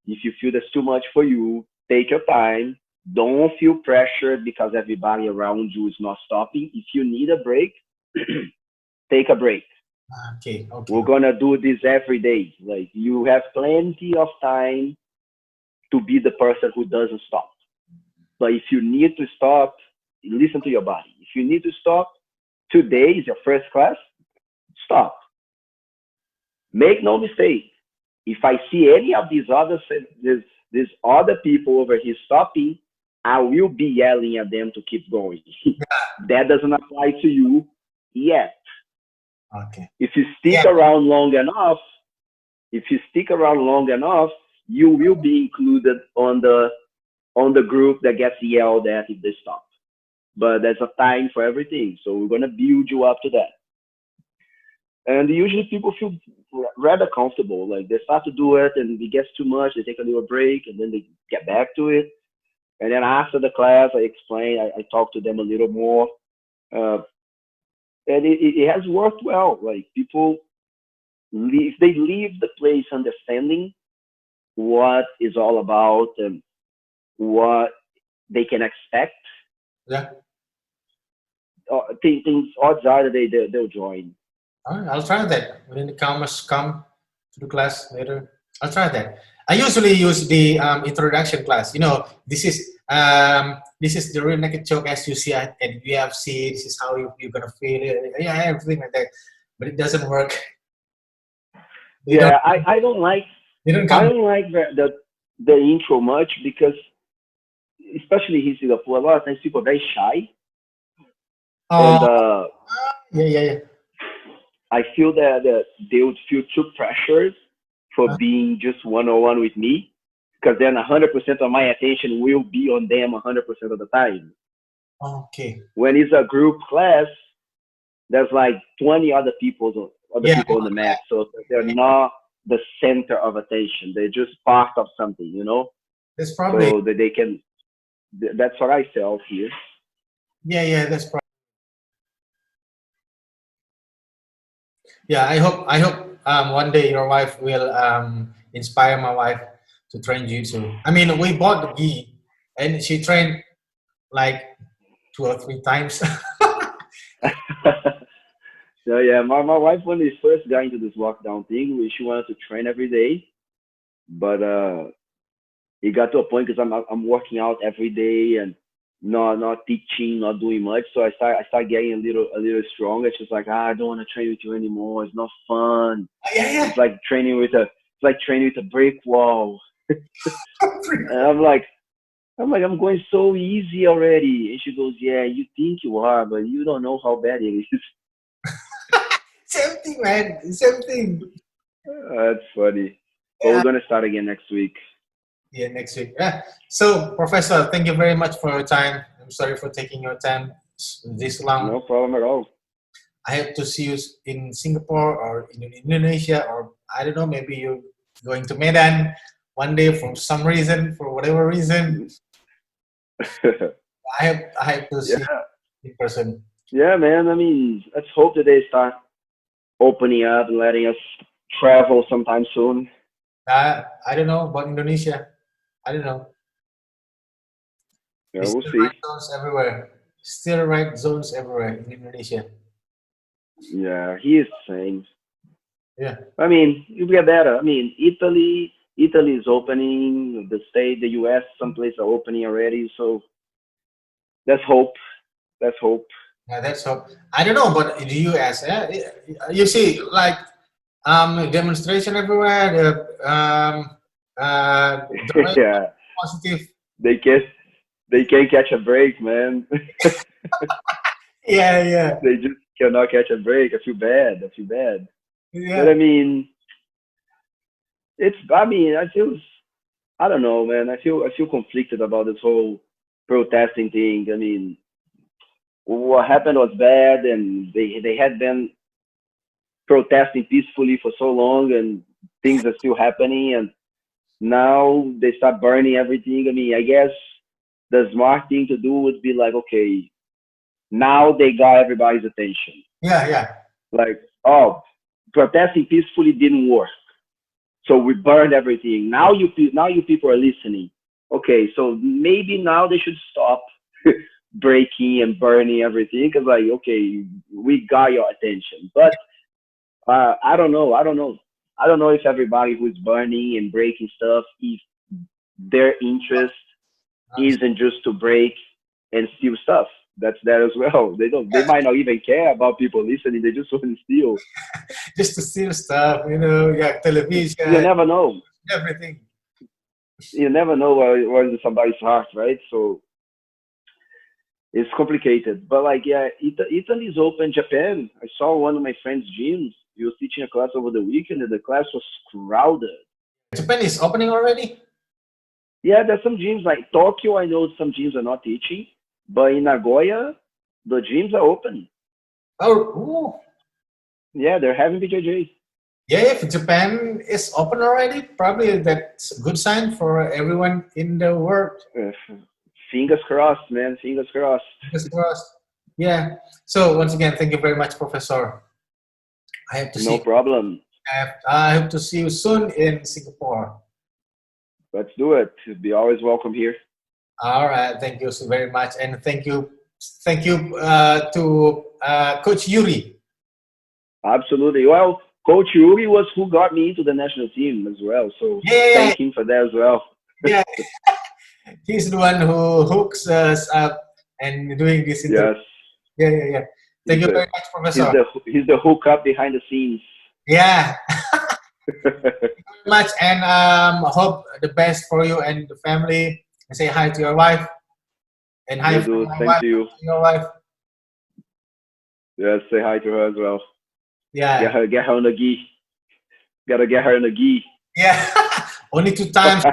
if you feel that's too much for you, take your time. Don't feel pressured because everybody around you is not stopping. If you need a break, take a break.
okay. Okay.
We're gonna do this every day. Like you have plenty of time to be the person who doesn't stop. But if you need to stop, listen to your body. If you need to stop, today is your first class, stop. Make no mistake. If I see any of these other people over here stopping, I will be yelling at them to keep going. That doesn't apply to you yet.
Okay.
If you stick
Yeah.
around long enough, you will be included on the group that gets yelled at if they stop. But there's a time for everything, so we're gonna build you up to that. And usually people feel rather comfortable. Like they start to do it, and it gets too much. They take a little break, and then they get back to it. And then after the class, I explain. I talk to them a little more, uh, and it has worked well. Like people leave the place understanding what is all about and what they can expect.
Yeah.
things odds are that they'll join.
All right, I'll try that when the comers come to the class later. I'll try that. I usually use the introduction class. You know, this is the real naked joke as you see at UFC. This is how you're gonna feel it. Yeah, everything like that. But it doesn't work. They don't.
Yeah, I don't like
They don't
I
come.
don't like the intro much because especially here in Singapore, a lot of times people are very shy, and
Oh, yeah.
I feel that they would feel too pressured for being just one on one with me, because then 100% of my attention will be on them 100% of the time.
Okay.
When it's a group class, there's like 20 other
Yeah,
people on the mat, so they're not the center of attention. They're just part of something,
that's probably.
so that they can. That's what I felt here.
Yeah, that's probably. Yeah, I hope one day your wife will inspire my wife to train jiu-jitsu. I mean, we bought the gi and she trained like 2 or 3 times.
So yeah, my wife when we first got into this lockdown thing, she wanted to train every day, but it got to a point because I'm working out every day and not teaching, not doing much. So I start getting a little stronger. She's like, I don't want to train with you anymore. It's not fun.
Yeah.
It's like training with a brick wall. And I'm going so easy already. And she goes, yeah, you think you are, but you don't know how bad it is.
Same thing, man. Same thing.
That's funny. But
Yeah.
we're gonna start again next week.
Yeah, next week. Yeah. So, Professor, thank you very much for your time. I'm sorry for taking your time this long.
No problem at all.
I hope to see you in Singapore or in Indonesia, or I don't know, maybe you're going to Medan one day for some reason, for whatever reason. I hope to see
Yeah,
you in person.
yeah, man. I mean, let's hope that they start opening up and letting us travel sometime soon.
I don't know about Indonesia. I don't know.
Yeah,
We
we'll
still
see.
right zones everywhere. Still right zones everywhere in Indonesia.
Yeah, he is the same.
Yeah.
I mean, it'll get better. I mean, Italy is opening. The U.S., some places are opening already. So let's hope. Let's hope.
Yeah, that's hope. I don't know, but in the US, you see, like demonstration everywhere. The rate of
Yeah,
positive.
they can't. They can't catch a break, man.
Yeah,
They just cannot catch a break. I feel bad. I feel bad. But I
yeah.
mean, it's. I mean, I feel. I don't know, man. I feel conflicted about this whole protesting thing. I mean, what happened was bad, and they had been protesting peacefully for so long, and things are still happening, and now they start burning everything. I mean, I guess the smart thing to do would be like, okay, now they got everybody's attention.
Yeah.
Like, oh, protesting peacefully didn't work. So we burned everything. Now you people are listening. Okay, so maybe now they should stop breaking and burning everything because, like, okay, we got your attention. But I don't know. I don't know if everybody who's burning and breaking stuff, if their interest isn't just to break and steal stuff. That's that as well. They don't. They might not even care about people listening. They just want to steal.
Just to steal stuff, yeah,
You
television,
never know.
everything.
You never know what's in somebody's heart, right? So it's complicated. But like, yeah, Italy's open. Japan. I saw one of my friends' gyms. He was teaching a class over the weekend, and the class was crowded.
Japan is opening already.
Yeah, there's some gyms like Tokyo. I know some gyms are not teaching, but in Nagoya, the gyms are open.
Oh, ooh.
Yeah, they're having BJJs.
Yeah, if Japan is open already, probably that's a good sign for everyone in the world.
Uh, Fingers crossed, man. Fingers crossed.
Fingers crossed. Yeah. So once again, thank you very much, Professor. I have to
No
see.
problem.
I hope to see you soon in Singapore.
Let's do it. Be always welcome here.
All right. Thank you so very much, and thank you, thank you to Coach Yuri.
Absolutely. Well, Coach Yuri was who got me into the national team as well. So
Yeah,
thank him for that as well.
yeah. He's the one who hooks us up and doing this interview.
Yes,
Yeah, yeah, yeah. Thank
he's
you
the
very much, Professor.
he's the hookup behind the scenes.
Yeah, very much, and hope the best for you and the family. And say hi to your wife, and hi
Will
from
do.
my
Same
wife
to you.
to your wife.
Yes, say hi to her as well.
Yeah,
Get her on the gi. Gotta get her on the gi.
yeah. Only 2 times,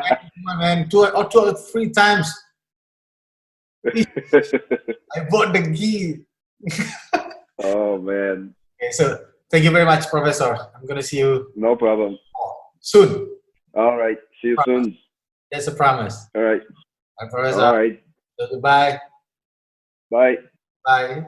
man. Two or 3 times. I bought the ghee.
Oh man,
Okay, so thank you very much, Professor. I'm gonna see you
no problem.
soon.
All right, see you soon.
That's a promise.
All right,
Bye, Professor.
all right.
So goodbye.
Bye.
Bye.